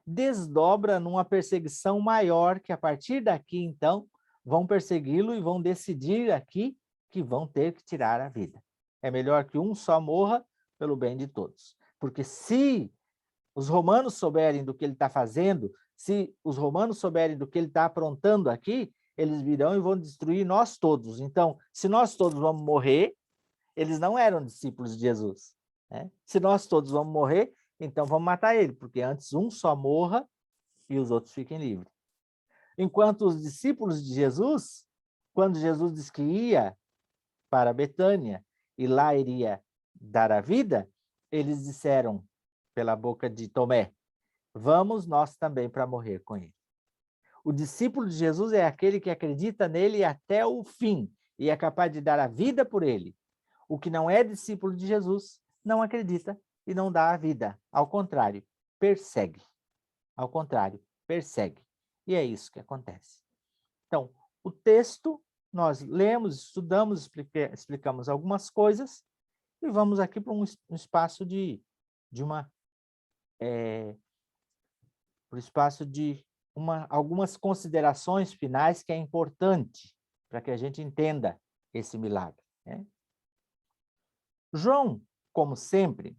desdobra numa perseguição maior, que a partir daqui, então, vão persegui-lo e vão decidir aqui que vão ter que tirar a vida. É melhor que um só morra pelo bem de todos. Porque se os romanos souberem do que ele está fazendo, se os romanos souberem do que ele está aprontando aqui, eles virão e vão destruir nós todos. Então, se nós todos vamos morrer, eles não eram discípulos de Jesus, né? Se nós todos vamos morrer, então vamos matar ele, porque antes um só morra e os outros fiquem livres. Enquanto os discípulos de Jesus, quando Jesus disse que ia para Betânia e lá iria dar a vida, eles disseram pela boca de Tomé: vamos nós também para morrer com ele. O discípulo de Jesus é aquele que acredita nele até o fim e é capaz de dar a vida por ele. O que não é discípulo de Jesus não acredita e não dá a vida. Ao contrário, persegue. Ao contrário, persegue. E é isso que acontece. Então, o texto, nós lemos, estudamos, explicamos algumas coisas e vamos aqui para um espaço algumas considerações finais que é importante para que a gente entenda esse milagre, né? João, como sempre,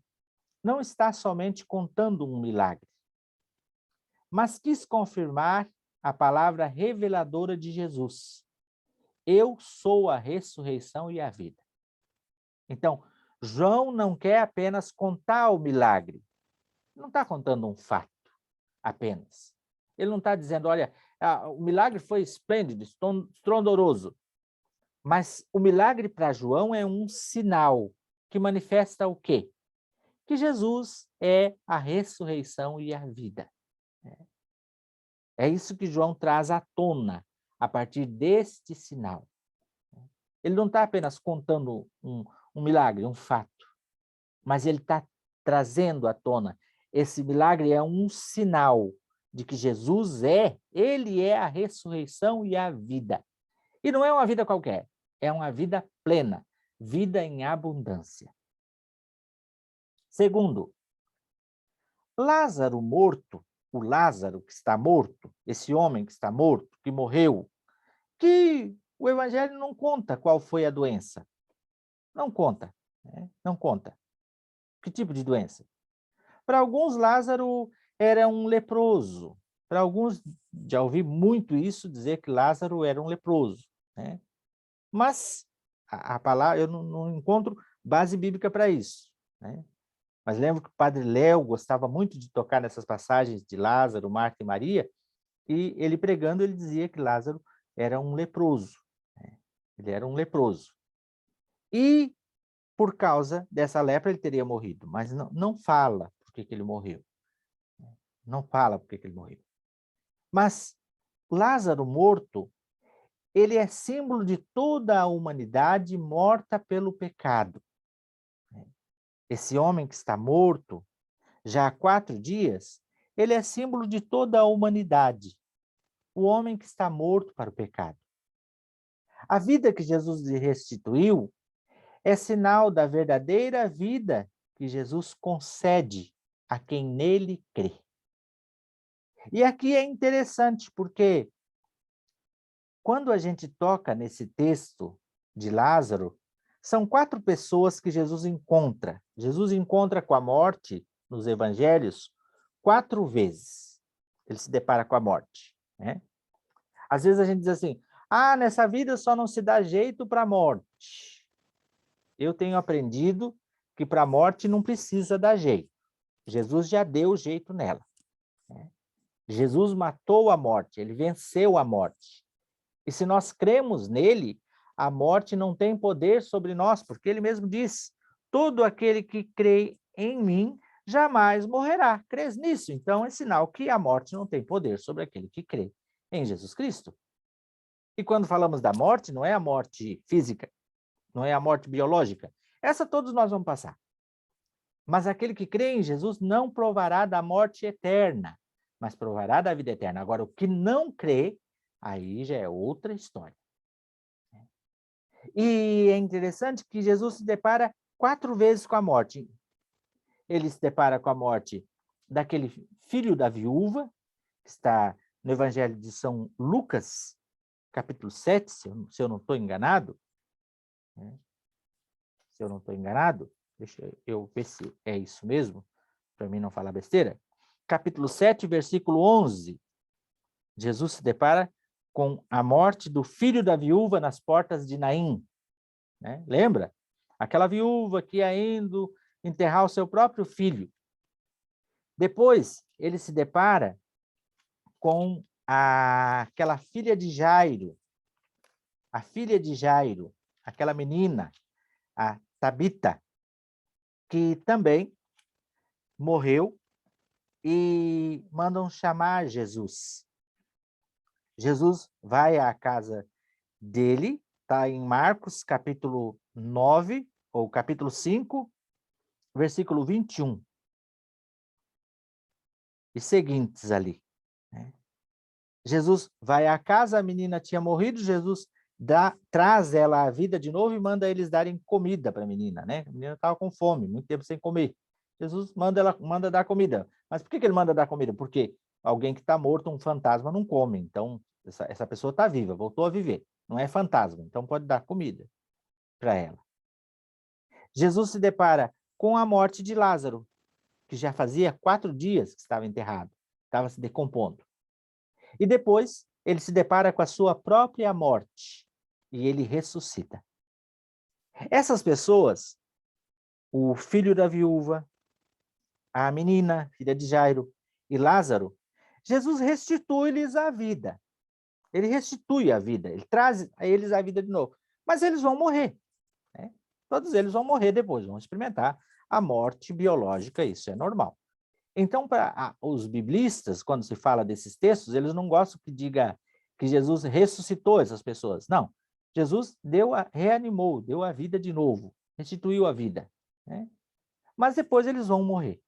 não está somente contando um milagre, mas quis confirmar a palavra reveladora de Jesus. Eu sou a ressurreição e a vida. Então, João não quer apenas contar o milagre. Não está contando um fato apenas. Ele não está dizendo, olha, o milagre foi esplêndido, estrondoroso. Mas o milagre para João é um sinal que manifesta o quê? Que Jesus é a ressurreição e a vida. É isso que João traz à tona a partir deste sinal. Ele não está apenas contando um milagre, um fato, mas ele está trazendo à tona. Esse milagre é um sinal de que Jesus ele é a ressurreição e a vida. E não é uma vida qualquer, é uma vida plena, vida em abundância. Segundo, Lázaro morto, o Lázaro que está morto, esse homem que está morto, que morreu, que o Evangelho não conta qual foi a doença. Não conta, né? Não conta. Que tipo de doença? Para alguns, Lázaro era um leproso. Para alguns, já ouvi muito isso, dizer que Lázaro era um leproso, né? Mas a palavra, eu não encontro base bíblica para isso, né? Mas lembro que o padre Léo gostava muito de tocar nessas passagens de Lázaro, Marta e Maria, e ele pregando, ele dizia que Lázaro era um leproso, né? Ele era um leproso. E, por causa dessa lepra, ele teria morrido, mas não fala por que ele morreu. Não fala por que ele morreu. Mas Lázaro morto, ele é símbolo de toda a humanidade morta pelo pecado. Esse homem que está morto, já há 4 dias, ele é símbolo de toda a humanidade. O homem que está morto para o pecado. A vida que Jesus lhe restituiu é sinal da verdadeira vida que Jesus concede a quem nele crê. E aqui é interessante, porque quando a gente toca nesse texto de Lázaro, são 4 pessoas que Jesus encontra. Jesus encontra com a morte nos evangelhos 4 vezes. Ele se depara com a morte, né? Às vezes a gente diz assim, nessa vida só não se dá jeito para a morte. Eu tenho aprendido que para a morte não precisa dar jeito. Jesus já deu jeito nela, né? Jesus matou a morte, ele venceu a morte. E se nós cremos nele, a morte não tem poder sobre nós, porque ele mesmo diz, todo aquele que crê em mim jamais morrerá. Crês nisso? Então é sinal que a morte não tem poder sobre aquele que crê em Jesus Cristo. E quando falamos da morte, não é a morte física, não é a morte biológica. Essa todos nós vamos passar. Mas aquele que crê em Jesus não provará da morte eterna, mas provará da vida eterna. Agora, o que não crê, aí já é outra história. E é interessante que Jesus se depara 4 vezes com a morte. Ele se depara com a morte daquele filho da viúva, que está no Evangelho de São Lucas, capítulo 7, se eu não estou enganado, né? Se eu não estou enganado, deixa eu ver se é isso mesmo, para mim não falar besteira. Capítulo 7, versículo 11. Jesus se depara com a morte do filho da viúva nas portas de Naim, né? Lembra? Aquela viúva que ia indo enterrar o seu próprio filho. Depois, ele se depara com aquela filha de Jairo, a filha de Jairo, aquela menina, a Tabita, que também morreu e mandam chamar Jesus. Jesus vai à casa dele, está em Marcos, capítulo 9, ou capítulo 5, versículo 21. E seguintes ali, né? Jesus vai à casa, a menina tinha morrido, Jesus traz ela à vida de novo e manda eles darem comida para a menina, né? A menina estava com fome, muito tempo sem comer. Jesus manda dar comida. Mas por que ele manda dar comida? Porque alguém que está morto, um fantasma, não come. Então, essa pessoa está viva, voltou a viver. Não é fantasma, então pode dar comida para ela. Jesus se depara com a morte de Lázaro, que já fazia 4 dias que estava enterrado, estava se decompondo. E depois ele se depara com a sua própria morte e ele ressuscita. Essas pessoas, o filho da viúva, a menina, filha de Jairo, e Lázaro, Jesus restitui-lhes a vida. Ele restitui a vida, ele traz a eles a vida de novo. Mas eles vão morrer, né? Todos eles vão morrer depois, vão experimentar a morte biológica, isso é normal. Então, para os biblistas, quando se fala desses textos, eles não gostam que diga que Jesus ressuscitou essas pessoas. Não, Jesus reanimou, deu a vida de novo, restituiu a vida, né? Mas depois eles vão morrer.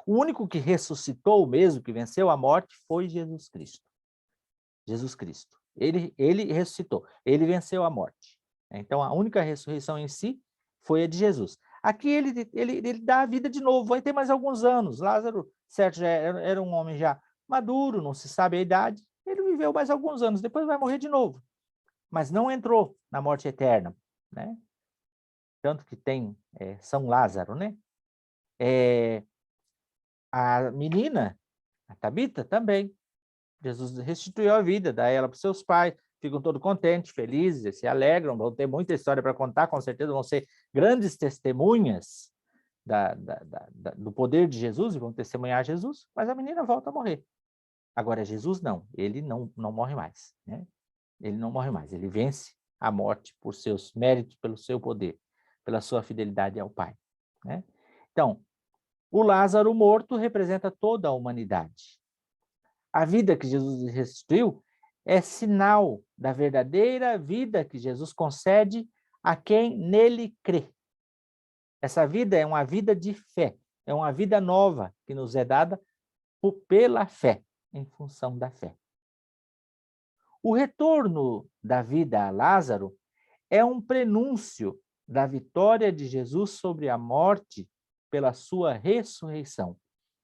O único que ressuscitou mesmo, que venceu a morte, foi Jesus Cristo. Jesus Cristo. Ele ressuscitou, ele venceu a morte. Então, a única ressurreição em si foi a de Jesus. Aqui ele dá a vida de novo, vai ter mais alguns anos. Lázaro, certo, já era um homem já maduro, não se sabe a idade. Ele viveu mais alguns anos, depois vai morrer de novo. Mas não entrou na morte eterna, né? Tanto que tem São Lázaro, né? A menina, a Tabita, também. Jesus restituiu a vida, dá ela para os seus pais, ficam todos contentes, felizes, se alegram, vão ter muita história para contar, com certeza vão ser grandes testemunhas do poder de Jesus e vão testemunhar Jesus, mas a menina volta a morrer. Agora, Jesus não, ele não morre mais, né? Ele não morre mais, ele vence a morte por seus méritos, pelo seu poder, pela sua fidelidade ao Pai, né? Então, o Lázaro morto representa toda a humanidade. A vida que Jesus restituiu é sinal da verdadeira vida que Jesus concede a quem nele crê. Essa vida é uma vida de fé, é uma vida nova que nos é dada pela fé, em função da fé. O retorno da vida a Lázaro é um prenúncio da vitória de Jesus sobre a morte pela sua ressurreição.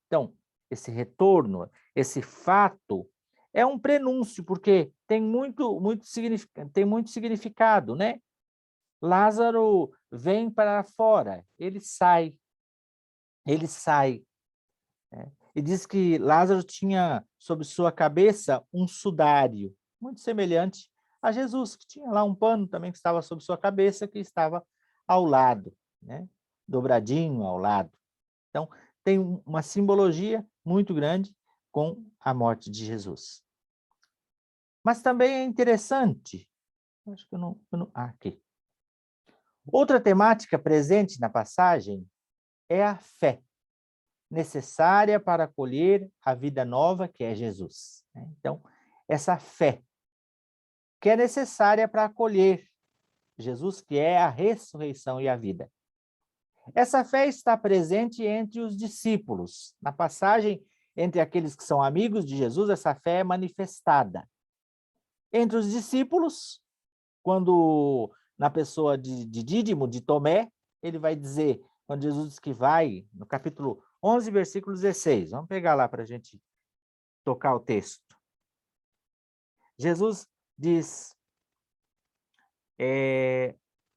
Então, esse retorno, esse fato, é um prenúncio, porque tem muito significado, né? Lázaro vem para fora, ele sai, né? E diz que Lázaro tinha sobre sua cabeça um sudário, muito semelhante a Jesus, que tinha lá um pano também que estava sobre sua cabeça, que estava ao lado, né? Dobradinho ao lado. Então, tem uma simbologia muito grande com a morte de Jesus. Mas também é interessante, acho que eu não aqui. Outra temática presente na passagem é a fé, necessária para acolher a vida nova que é Jesus. Então, essa fé que é necessária para acolher Jesus, que é a ressurreição e a vida. Essa fé está presente entre os discípulos. Na passagem, entre aqueles que são amigos de Jesus, essa fé é manifestada. Entre os discípulos, quando na pessoa de Dídimo, de Tomé, ele vai dizer, quando Jesus diz que vai, no capítulo 11, versículo 16, vamos pegar lá para a gente tocar o texto. Jesus diz,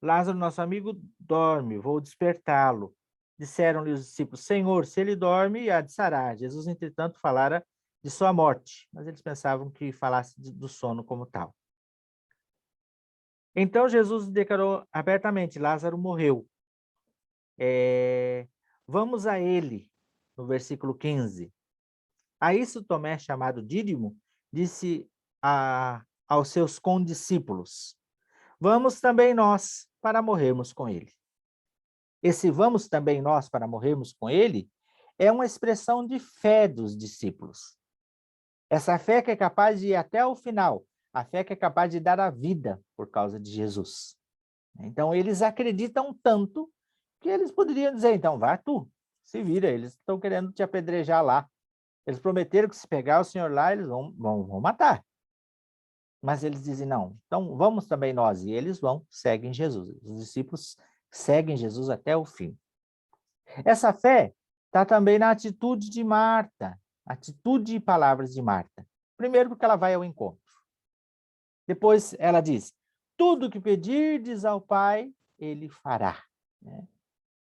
Lázaro, nosso amigo, dorme, vou despertá-lo. Disseram-lhe os discípulos, Senhor, se ele dorme, há de sarar. Jesus, entretanto, falara de sua morte, mas eles pensavam que falasse do sono como tal. Então, Jesus declarou abertamente, Lázaro morreu. Vamos a ele, no versículo 15. A isso Tomé, chamado Dídimo, disse aos seus condiscípulos, vamos também nós para morrermos com ele. Esse vamos também nós para morrermos com ele é uma expressão de fé dos discípulos. Essa fé que é capaz de ir até o final, a fé que é capaz de dar a vida por causa de Jesus. Então, eles acreditam tanto que eles poderiam dizer, então, vai tu, se vira, eles estão querendo te apedrejar lá. Eles prometeram que se pegar o Senhor lá, eles vão matar. Mas eles dizem, não, então vamos também nós. E eles vão, seguem Jesus. Os discípulos seguem Jesus até o fim. Essa fé está também na atitude de Marta, atitude e palavras de Marta. Primeiro, porque ela vai ao encontro. Depois, ela diz, tudo que pedirdes ao Pai, Ele fará.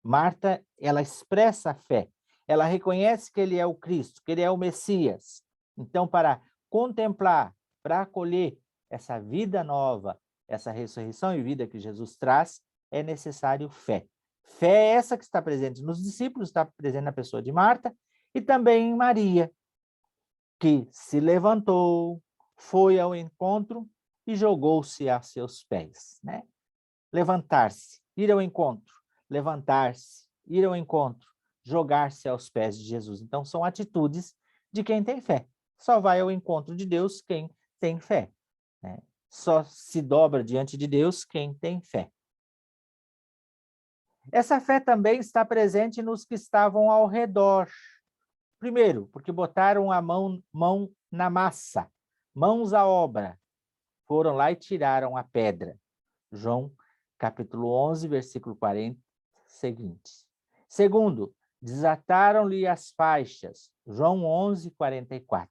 Marta, ela expressa a fé. Ela reconhece que Ele é o Cristo, que Ele é o Messias. Então, para contemplar, para acolher essa vida nova, essa ressurreição e vida que Jesus traz, é necessário fé. Fé é essa que está presente nos discípulos, está presente na pessoa de Marta e também em Maria, que se levantou, foi ao encontro e jogou-se a seus pés, né? Levantar-se, ir ao encontro, levantar-se, ir ao encontro, jogar-se aos pés de Jesus. Então, são atitudes de quem tem fé. Só vai ao encontro de Deus quem tem fé, né? Só se dobra diante de Deus quem tem fé. Essa fé também está presente nos que estavam ao redor. Primeiro, porque botaram a mão na massa, mãos à obra. Foram lá e tiraram a pedra. João, capítulo 11, versículo 40, seguinte. Segundo, desataram-lhe as faixas. João 11, 44.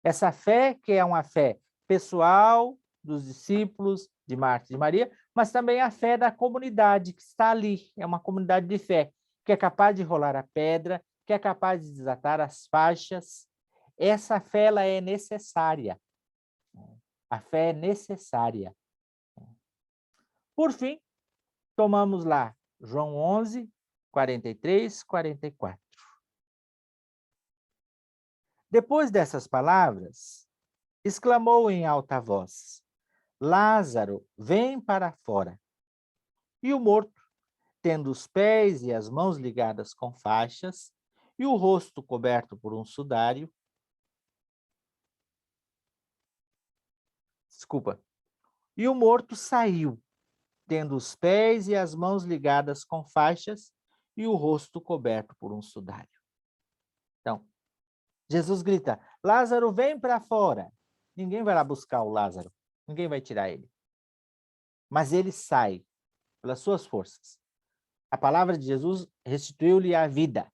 Essa fé, que é uma fé pessoal dos discípulos de Marta e de Maria, mas também a fé da comunidade que está ali. É uma comunidade de fé, que é capaz de rolar a pedra, que é capaz de desatar as faixas. Essa fé, ela é necessária. A fé é necessária. Por fim, tomamos lá João 11, 43, 44. Depois dessas palavras, exclamou em alta voz: Lázaro, vem para fora. E o morto, tendo os pés e as mãos ligadas com faixas e o rosto coberto por um sudário, e o morto saiu, tendo os pés e as mãos ligadas com faixas e o rosto coberto por um sudário. Então, Jesus grita: Lázaro, vem para fora. Ninguém vai lá buscar o Lázaro, ninguém vai tirar ele. Mas ele sai pelas suas forças. A palavra de Jesus restituiu-lhe a vida.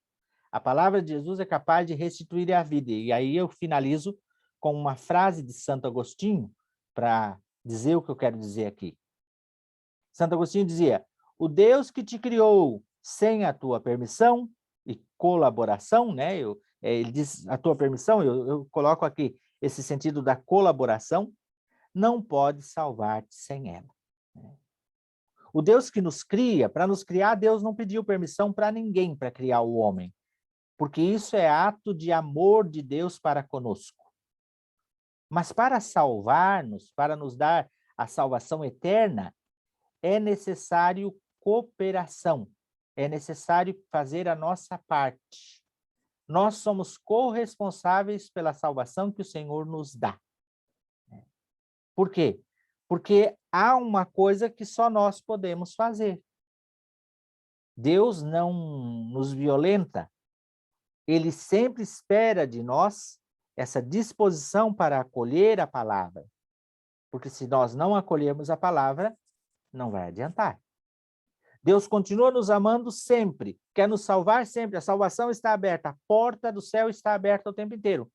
A palavra de Jesus é capaz de restituir a vida. E aí eu finalizo com uma frase de Santo Agostinho para dizer o que eu quero dizer aqui. Santo Agostinho dizia: o Deus que te criou sem a tua permissão e colaboração, né? Ele diz a tua permissão, eu coloco aqui esse sentido da colaboração, não pode salvar-te sem ela. O Deus que nos cria, para nos criar, Deus não pediu permissão para ninguém para criar o homem, porque isso é ato de amor de Deus para conosco. Mas para salvar-nos, para nos dar a salvação eterna, é necessário cooperação, é necessário fazer a nossa parte. Nós somos corresponsáveis pela salvação que o Senhor nos dá. Por quê? Porque há uma coisa que só nós podemos fazer. Deus não nos violenta. Ele sempre espera de nós essa disposição para acolher a palavra. Porque se nós não acolhermos a palavra, não vai adiantar. Deus continua nos amando sempre, quer nos salvar sempre, a salvação está aberta, a porta do céu está aberta o tempo inteiro.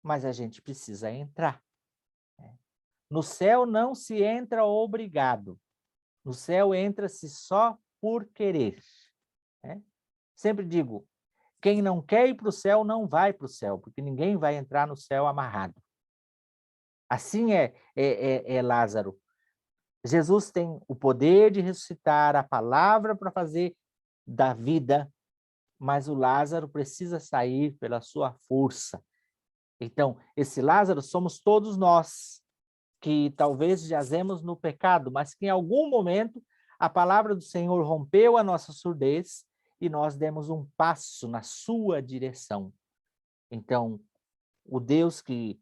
Mas a gente precisa entrar. No céu não se entra obrigado. No céu entra-se só por querer. Sempre digo, quem não quer ir para o céu não vai para o céu, porque ninguém vai entrar no céu amarrado. Assim é Lázaro. Jesus tem o poder de ressuscitar, a palavra para fazer da vida, mas o Lázaro precisa sair pela sua força. Então, esse Lázaro somos todos nós, que talvez jazemos no pecado, mas que em algum momento a palavra do Senhor rompeu a nossa surdez e nós demos um passo na sua direção. Então, o Deus que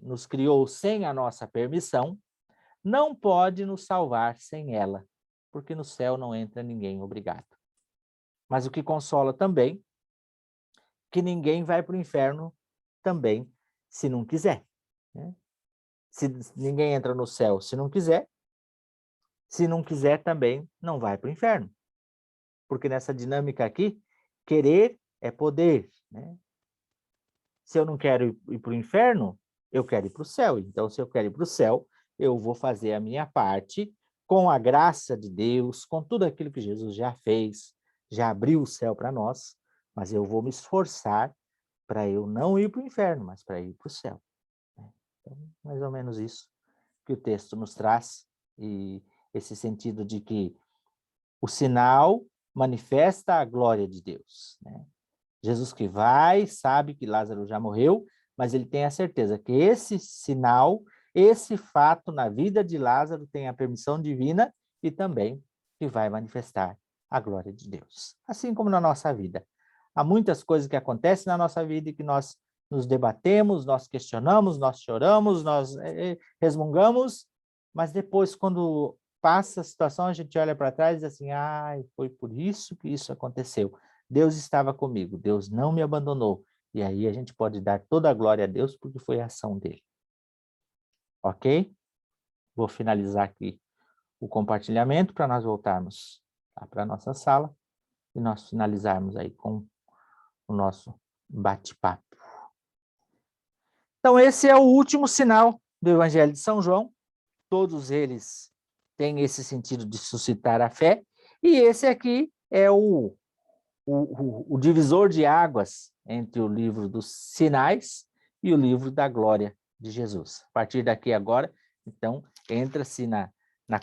nos criou sem a nossa permissão, não pode nos salvar sem ela, porque no céu não entra ninguém obrigado. Mas o que consola também, que ninguém vai para o inferno também, se não quiser. Né? Se ninguém entra no céu se não quiser, se não quiser também não vai para o inferno. Porque nessa dinâmica aqui, querer é poder. Né? Se eu não quero ir para o inferno, eu quero ir para o céu. Então, se eu quero ir para o céu, eu vou fazer a minha parte com a graça de Deus, com tudo aquilo que Jesus já fez, já abriu o céu para nós, mas eu vou me esforçar para eu não ir para o inferno, mas para ir para o céu. Então, mais ou menos isso que o texto nos traz, e esse sentido de que o sinal manifesta a glória de Deus, né? Jesus que vai, sabe que Lázaro já morreu, mas ele tem a certeza que esse sinal, esse fato na vida de Lázaro tem a permissão divina e também que vai manifestar a glória de Deus. Assim como na nossa vida. Há muitas coisas que acontecem na nossa vida e que nós nos debatemos, nós questionamos, nós choramos, nós resmungamos, mas depois, quando passa a situação, a gente olha para trás e diz assim, foi por isso que isso aconteceu. Deus estava comigo, Deus não me abandonou. E aí a gente pode dar toda a glória a Deus porque foi a ação dele. Ok? Vou finalizar aqui o compartilhamento para nós voltarmos para a nossa sala e nós finalizarmos aí com o nosso bate-papo. Então, esse é o último sinal do Evangelho de São João. Todos eles têm esse sentido de suscitar a fé. E esse aqui é o divisor de águas entre o livro dos sinais e o livro da glória de Jesus. A partir daqui agora, então, entra-se na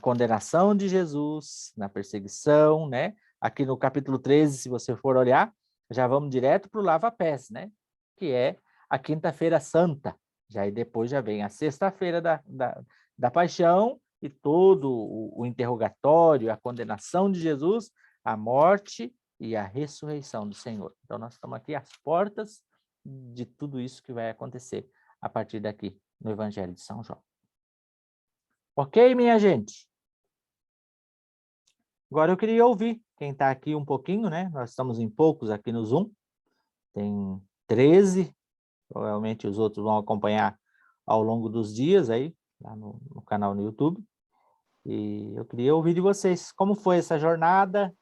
condenação de Jesus, na perseguição, né? Aqui no capítulo 13, se você for olhar, já vamos direto para o lava-pés, né? Que é a quinta-feira santa. Já e depois já vem a sexta-feira da paixão e todo o interrogatório, a condenação de Jesus, a morte e a ressurreição do Senhor. Então, nós estamos aqui às portas de tudo isso que vai acontecer a partir daqui no Evangelho de São João. Ok, minha gente? Agora eu queria ouvir quem está aqui um pouquinho, né? Nós estamos em poucos aqui no Zoom. Tem 13, provavelmente os outros vão acompanhar ao longo dos dias aí, lá no canal no YouTube. E eu queria ouvir de vocês, como foi essa jornada,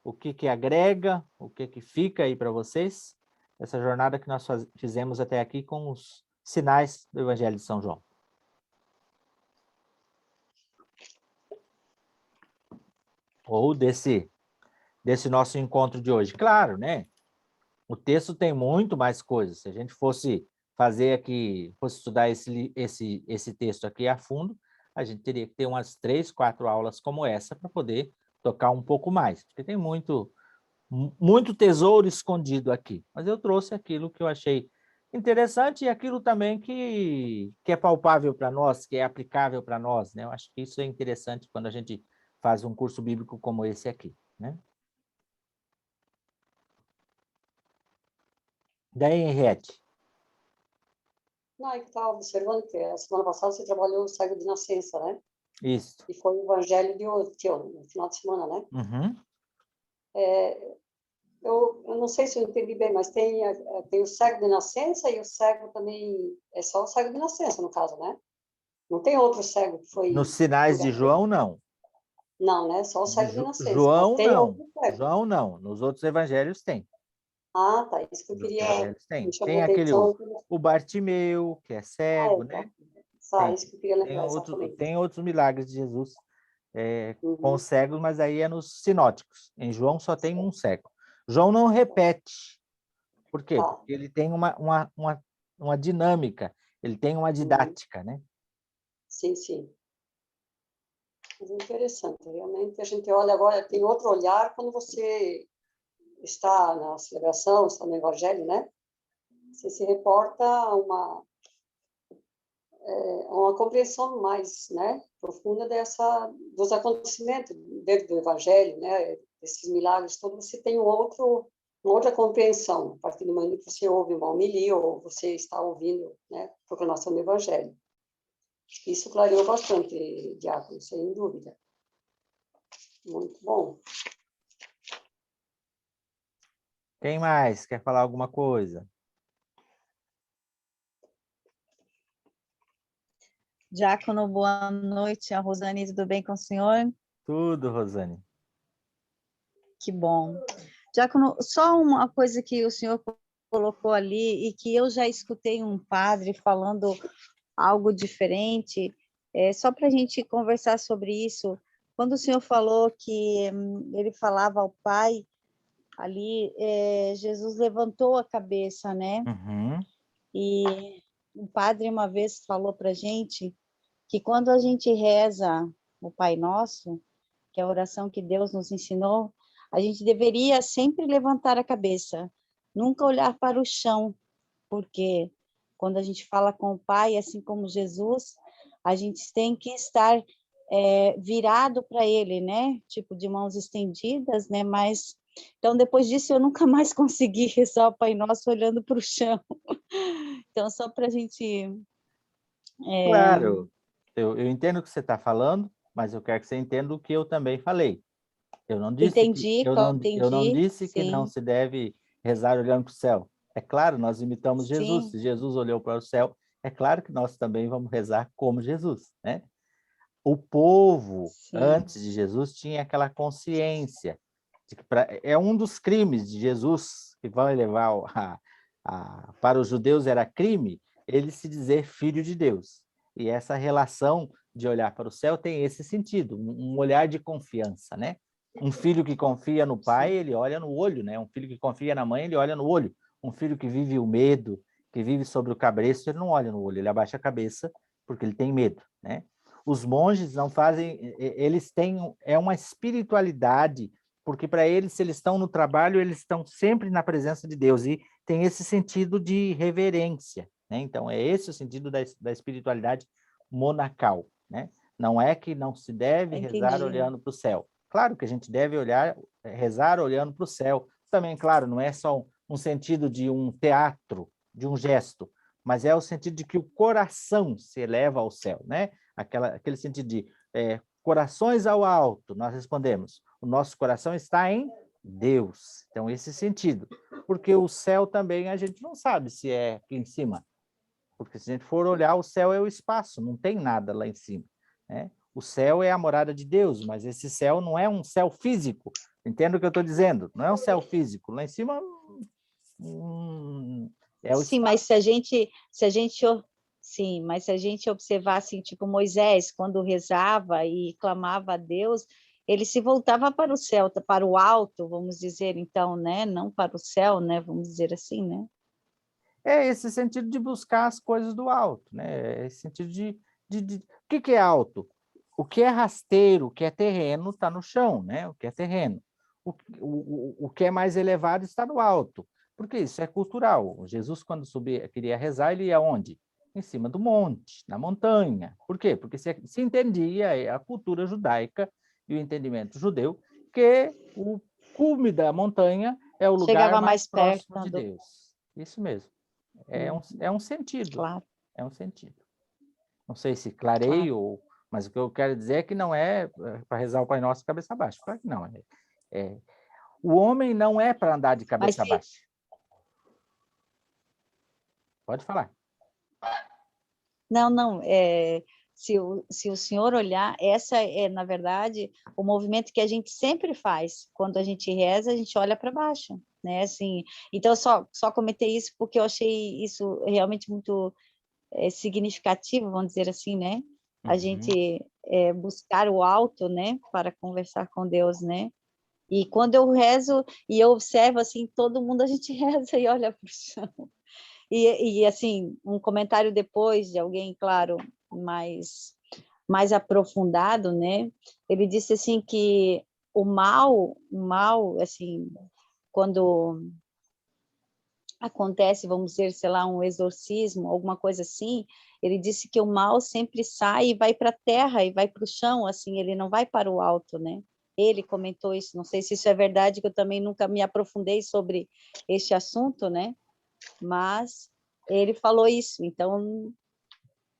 o que agrega, o que fica aí para vocês, essa jornada que nós fizemos até aqui com os sinais do Evangelho de São João. Ou desse nosso encontro de hoje. Claro, né? O texto tem muito mais coisas. Se a gente fosse fazer aqui, fosse estudar esse texto aqui a fundo, a gente teria que ter umas 3, 4 aulas como essa para poder tocar um pouco mais, porque tem muito tesouro escondido aqui. Mas eu trouxe aquilo que eu achei interessante e aquilo também que é palpável para nós, que é aplicável para nós, né? Eu acho que isso é interessante quando a gente faz um curso bíblico como esse aqui, né? Daí, Henriette? Não, é que estava observando que a semana passada você trabalhou o cego de nascença, né? Isso. E foi o evangelho de hoje, no final de semana, né? Uhum. Eu não sei se eu entendi bem, mas tem o cego de nascença e o cego também... É só o cego de nascença, no caso, né? Não tem outro cego que foi... Nos sinais de João, não. Não, né? Só o cego de nascença. Mas João, tem não. outro cego. João, não. Nos outros evangelhos tem. Ah, tá. Isso que eu Nos queria... evangelhos Me tem. chamou Tem a aquele, atenção. o Bartimeu, que é cego, né? Tá, Tem. isso que eu queria lembrar, exatamente. Tem outros milagres de Jesus com Uhum. os cegos, mas aí é nos sinóticos. Em João só tem um cego. João não repete. Por quê? Tá. Porque ele tem uma dinâmica, ele tem uma didática, né? Sim, sim. Mas é interessante, realmente a gente olha agora, tem outro olhar quando você está na celebração, está no Evangelho, né? Você se reporta a uma compreensão mais, né, profunda dos acontecimentos dentro do Evangelho, né? Desses milagres todos, você tem uma outra compreensão, a partir do momento que você ouve uma homilia ou você está ouvindo, né, a proclamação do Evangelho. Isso clareou bastante, Diácono, sem dúvida. Muito bom. Quem mais quer falar alguma coisa? Diácono, boa noite. A Rosane, tudo bem com o senhor? Tudo, Rosane. Que bom. Diácono, só uma coisa que o senhor colocou ali e que eu já escutei um padre falando algo diferente, só para a gente conversar sobre isso. Quando o senhor falou que ele falava ao Pai, ali, Jesus levantou a cabeça, né? Uhum. E um padre uma vez falou para a gente que quando a gente reza o Pai Nosso, que é a oração que Deus nos ensinou, a gente deveria sempre levantar a cabeça, nunca olhar para o chão, porque quando a gente fala com o Pai, assim como Jesus, a gente tem que estar virado para Ele, né? Tipo, de mãos estendidas, né? Mas, então, depois disso, eu nunca mais consegui rezar o Pai Nosso olhando para o chão. Então, só para a gente... Claro, eu entendo o que você está falando, mas eu quero que você entenda o que eu também falei. Eu não disse que Entendi, eu não entendi, disse que não sim, se deve rezar olhando para o céu. É claro, nós imitamos Jesus. sim, Se Jesus olhou para o céu, é claro que nós também vamos rezar como Jesus, né? O povo, sim. antes de Jesus, tinha aquela consciência de que é um dos crimes de Jesus que vai levar para os judeus era crime ele se dizer filho de Deus. E essa relação de olhar para o céu tem esse sentido, um olhar de confiança, né? Um filho que confia no pai, Sim. ele olha no olho, né? Um filho que confia na mãe, ele olha no olho. Um filho que vive o medo, que vive sobre o cabresto, ele não olha no olho, ele abaixa a cabeça porque ele tem medo, né? Os monges não fazem, eles têm, é uma espiritualidade, porque para eles, se eles estão no trabalho, eles estão sempre na presença de Deus, e tem esse sentido de reverência, né? Então, é esse o sentido da espiritualidade monacal, né? Não é que não se deve rezar Entendi. olhando para o céu. Claro que a gente deve rezar olhando para o céu. Também, claro, não é só um sentido de um teatro, de um gesto, mas é o sentido de que o coração se eleva ao céu, né? Aquele sentido de corações ao alto, nós respondemos, o nosso coração está em Deus. Então, esse sentido. Porque o céu também a gente não sabe se é aqui em cima. Porque se a gente for olhar, o céu é o espaço, não tem nada lá em cima, né? O céu é a morada de Deus, mas esse céu não é um céu físico. Entenda o que eu estou dizendo? Não é um céu físico. Lá em cima é o Sim, mas espaço. sim, mas se a gente observar assim, tipo Moisés, quando rezava e clamava a Deus, ele se voltava para o céu, para o alto, vamos dizer, então, né? Não para o céu, né? Vamos dizer assim, né? É esse sentido de buscar as coisas do alto, né? É esse sentido o que é alto? O que é rasteiro, o que é terreno, está no chão, né? O que é terreno. O que é mais elevado está no alto, porque isso é cultural. Jesus, quando subia, queria rezar, ele ia onde? Em cima do monte, na montanha. Por quê? Porque se entendia a cultura judaica e o entendimento judeu que o cume da montanha é o lugar Chegava mais mais próximo perto de do... Deus. Isso mesmo. Uhum, É um sentido. claro, É um sentido. Não sei se claro. clareio, mas o que eu quero dizer é que não é para rezar o Pai Nosso cabeça baixa. Claro que não. O homem não é para andar de Mas cabeça baixa. Pode falar. não, se o senhor olhar, essa é, na verdade, o movimento que a gente sempre faz. Quando a gente reza, a gente olha para baixo, né? Assim, então, só comentei isso porque eu achei isso realmente muito significativo, vamos dizer assim, né? A Uhum. gente buscar o alto, né? Para conversar com Deus, né? E quando eu rezo e eu observo, assim, todo mundo, a gente reza e olha para o chão. Assim, um comentário depois de alguém, claro, mais aprofundado, né? Ele disse assim que o mal, assim, quando acontece, vamos dizer, sei lá, um exorcismo, alguma coisa assim, ele disse que o mal sempre sai e vai para a terra e vai para o chão, assim, ele não vai para o alto, né? Ele comentou isso, não sei se isso é verdade, que eu também nunca me aprofundei sobre este assunto, né? Mas ele falou isso, então,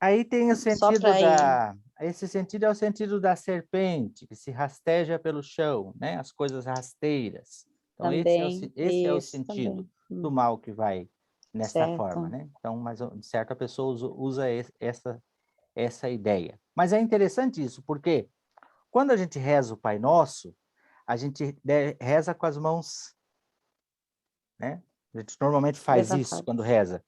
Aí tem o só sentido para ir esse sentido é o sentido da serpente, que se rasteja pelo chão, né? As coisas rasteiras. Então, também, esse é o isso sentido também, do mal que vai nessa forma, certo. né? Então, mas de certo a pessoa usa essa ideia. Mas é interessante isso, porque quando a gente reza o Pai Nosso, a gente reza com as mãos, né? A gente normalmente faz isso quando Levantados. reza.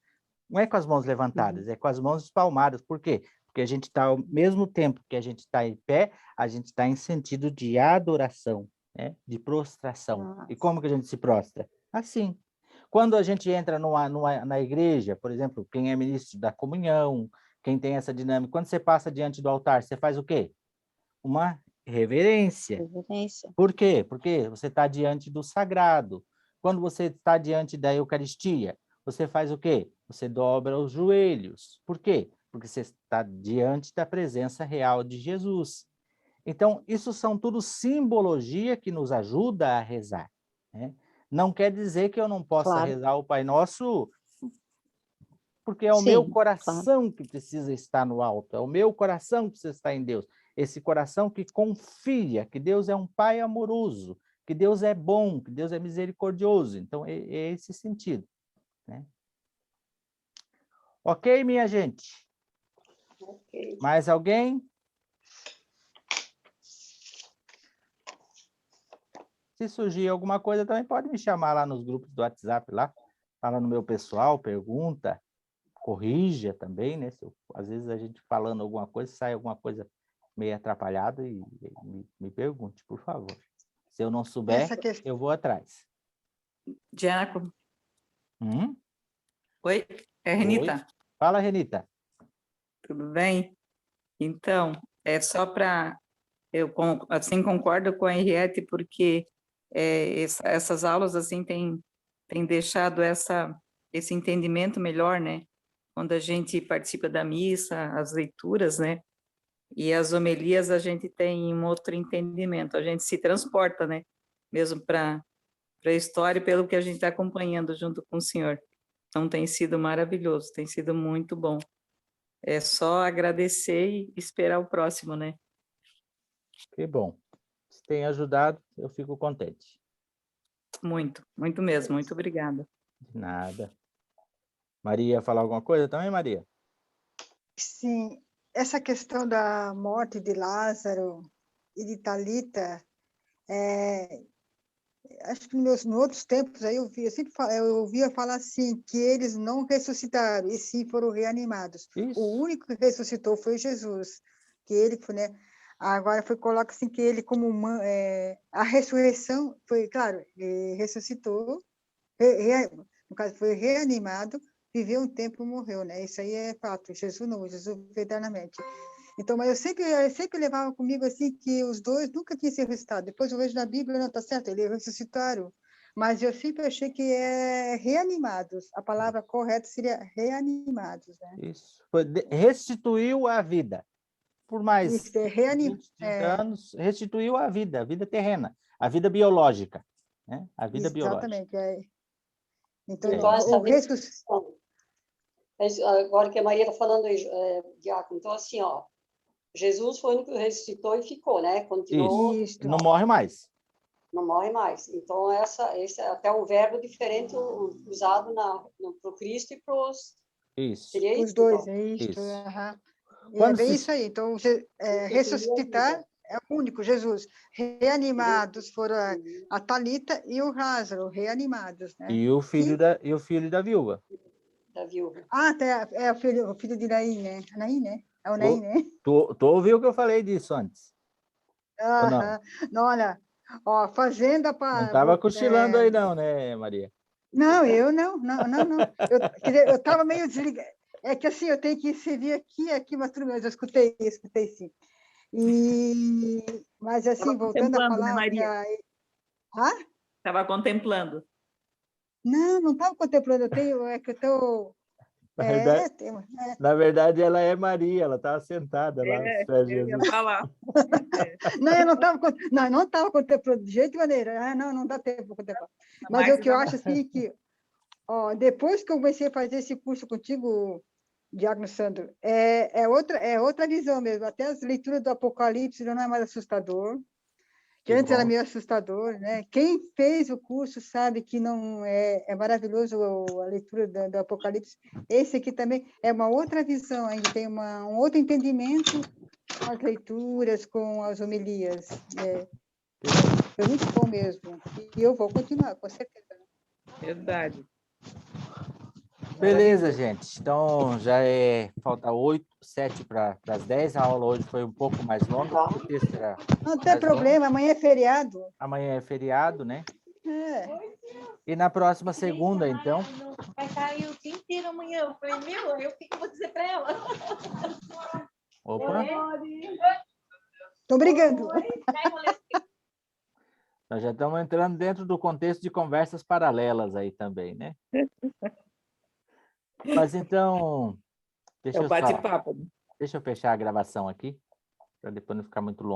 Não é com as mãos Uhum. levantadas, é com as mãos espalmadas. Por quê? Porque a gente está, ao mesmo tempo que a gente está em pé, a gente está em sentido de adoração, né? De prostração. E Nossa. como que a gente se prostra? Assim. Quando a gente entra na igreja, por exemplo, quem é ministro da comunhão, quem tem essa dinâmica, quando você passa diante do altar, você faz o quê? Uma reverência. Reverência. Por quê? Porque você está diante do sagrado. Quando você está diante da Eucaristia, você faz o quê? Você dobra os joelhos. Por quê? Porque você está diante da presença real de Jesus. Então, isso são tudo simbologia que nos ajuda a rezar, né? Não quer dizer que eu não possa Claro. rezar o Pai Nosso, porque é o meu Sim, claro. coração que precisa estar no alto, é o meu coração que precisa estar em Deus. Esse coração que confia que Deus é um Pai amoroso, que Deus é bom, que Deus é misericordioso. Então, é esse sentido, né? Ok, minha gente? Ok. Mais alguém? Se surgir alguma coisa, também pode me chamar lá nos grupos do WhatsApp, lá, fala no meu pessoal, pergunta, corrija também, né? Às vezes a gente falando alguma coisa, sai alguma coisa meio atrapalhada e me pergunte, por favor. Se eu não souber, eu vou atrás. Diácono. Oi, é Renita. Oi. Fala, Renita. Tudo bem? Então, é só para... Eu assim concordo com a Henriette, porque essas aulas assim têm deixado esse entendimento melhor, né? Quando a gente participa da missa, as leituras, né? E as homilias, a gente tem um outro entendimento, a gente se transporta, né? Mesmo para a história, pelo que a gente está acompanhando junto com o senhor. Então, tem sido maravilhoso, tem sido muito bom. É só agradecer e esperar o próximo, né? Que bom. Se tem ajudado, eu fico contente. Muito, muito mesmo. Muito obrigada. De nada. Maria, falar alguma coisa também, Maria? Sim, essa questão da morte de Lázaro e de Talita, acho que nos outros tempos aí eu ouvia falar assim que eles não ressuscitaram e sim foram reanimados. Isso. O único que ressuscitou foi Jesus, que ele foi, né? Agora coloca assim que ele como a ressurreição foi, claro, ressuscitou, no caso foi reanimado, viveu um tempo e morreu, né? Isso aí é fato. Jesus não, Jesus eternamente. Então, mas eu sempre levava comigo assim que os dois nunca tinham sido ressuscitados. Depois eu vejo na Bíblia, não está certo, eles ressuscitaram. Mas eu sempre achei que é reanimados. A palavra correta seria reanimados, né? Isso. Restituiu a vida. Por mais Isso, 20 anos, restituiu a vida terrena, a vida biológica, né? A vida biológica. Exatamente. Então, essa ressuscitação. Agora que a Maria está falando, Diácono, então assim, ó, Jesus foi o único que ressuscitou e ficou, né? Continuou. Isso. Não morre mais. Não morre mais. Então, esse é até um verbo diferente usado para o Cristo e para os... Isso. Seria os isso, dois, então? é isso. Isso. É bem isso aí. Então, ressuscitar é o único, Jesus. Reanimados foram a Talita e o Lázaro, reanimados, né? E o filho da viúva. Da viúva. É o filho de Naim, né? Naim, né? É o Naim, né? Tu ouviu que eu falei disso antes? Ou não? Não, olha, ó, fazenda para... Não estava cochilando aí não, né, Maria? Não, eu não. Eu estava meio desligada. É que assim, eu tenho que servir aqui, mas tudo bem, eu escutei sim. Mas assim, voltando a falar... Né, Maria? Estava contemplando. Não estava contemplando, é que eu estou... Na verdade, ela é Maria, ela estava sentada lá aos pés de Jesus. Eu ia falar. Não, eu não estava contemplando de jeito e maneira. Não dá tempo para contemplar. Mas o que eu acho assim que, ó, depois que eu comecei a fazer esse curso contigo, Diácono Sandro, é outra visão mesmo. Até as leituras do Apocalipse não é mais assustador. Que antes era meio assustador, né? Quem fez o curso sabe que não é maravilhoso a leitura do Apocalipse. Esse aqui também é uma outra visão, ainda tem um outro entendimento com as leituras, com as homilias. Foi muito bom mesmo. E eu vou continuar, com certeza. Verdade. Beleza, gente. Então, falta 7 para as 10. A aula hoje foi um pouco mais longa. O texto era não tem problema, amanhã é feriado. Amanhã é feriado, né? E na próxima segunda, então, Vai cair o dia inteiro amanhã. Eu falei, meu, o que eu vou dizer para ela? opa, Estou brigando. nós já estamos entrando dentro do contexto de conversas paralelas aí também, né? Mas então, É o bate-papo. deixa eu fechar a gravação aqui, para depois não ficar muito longo.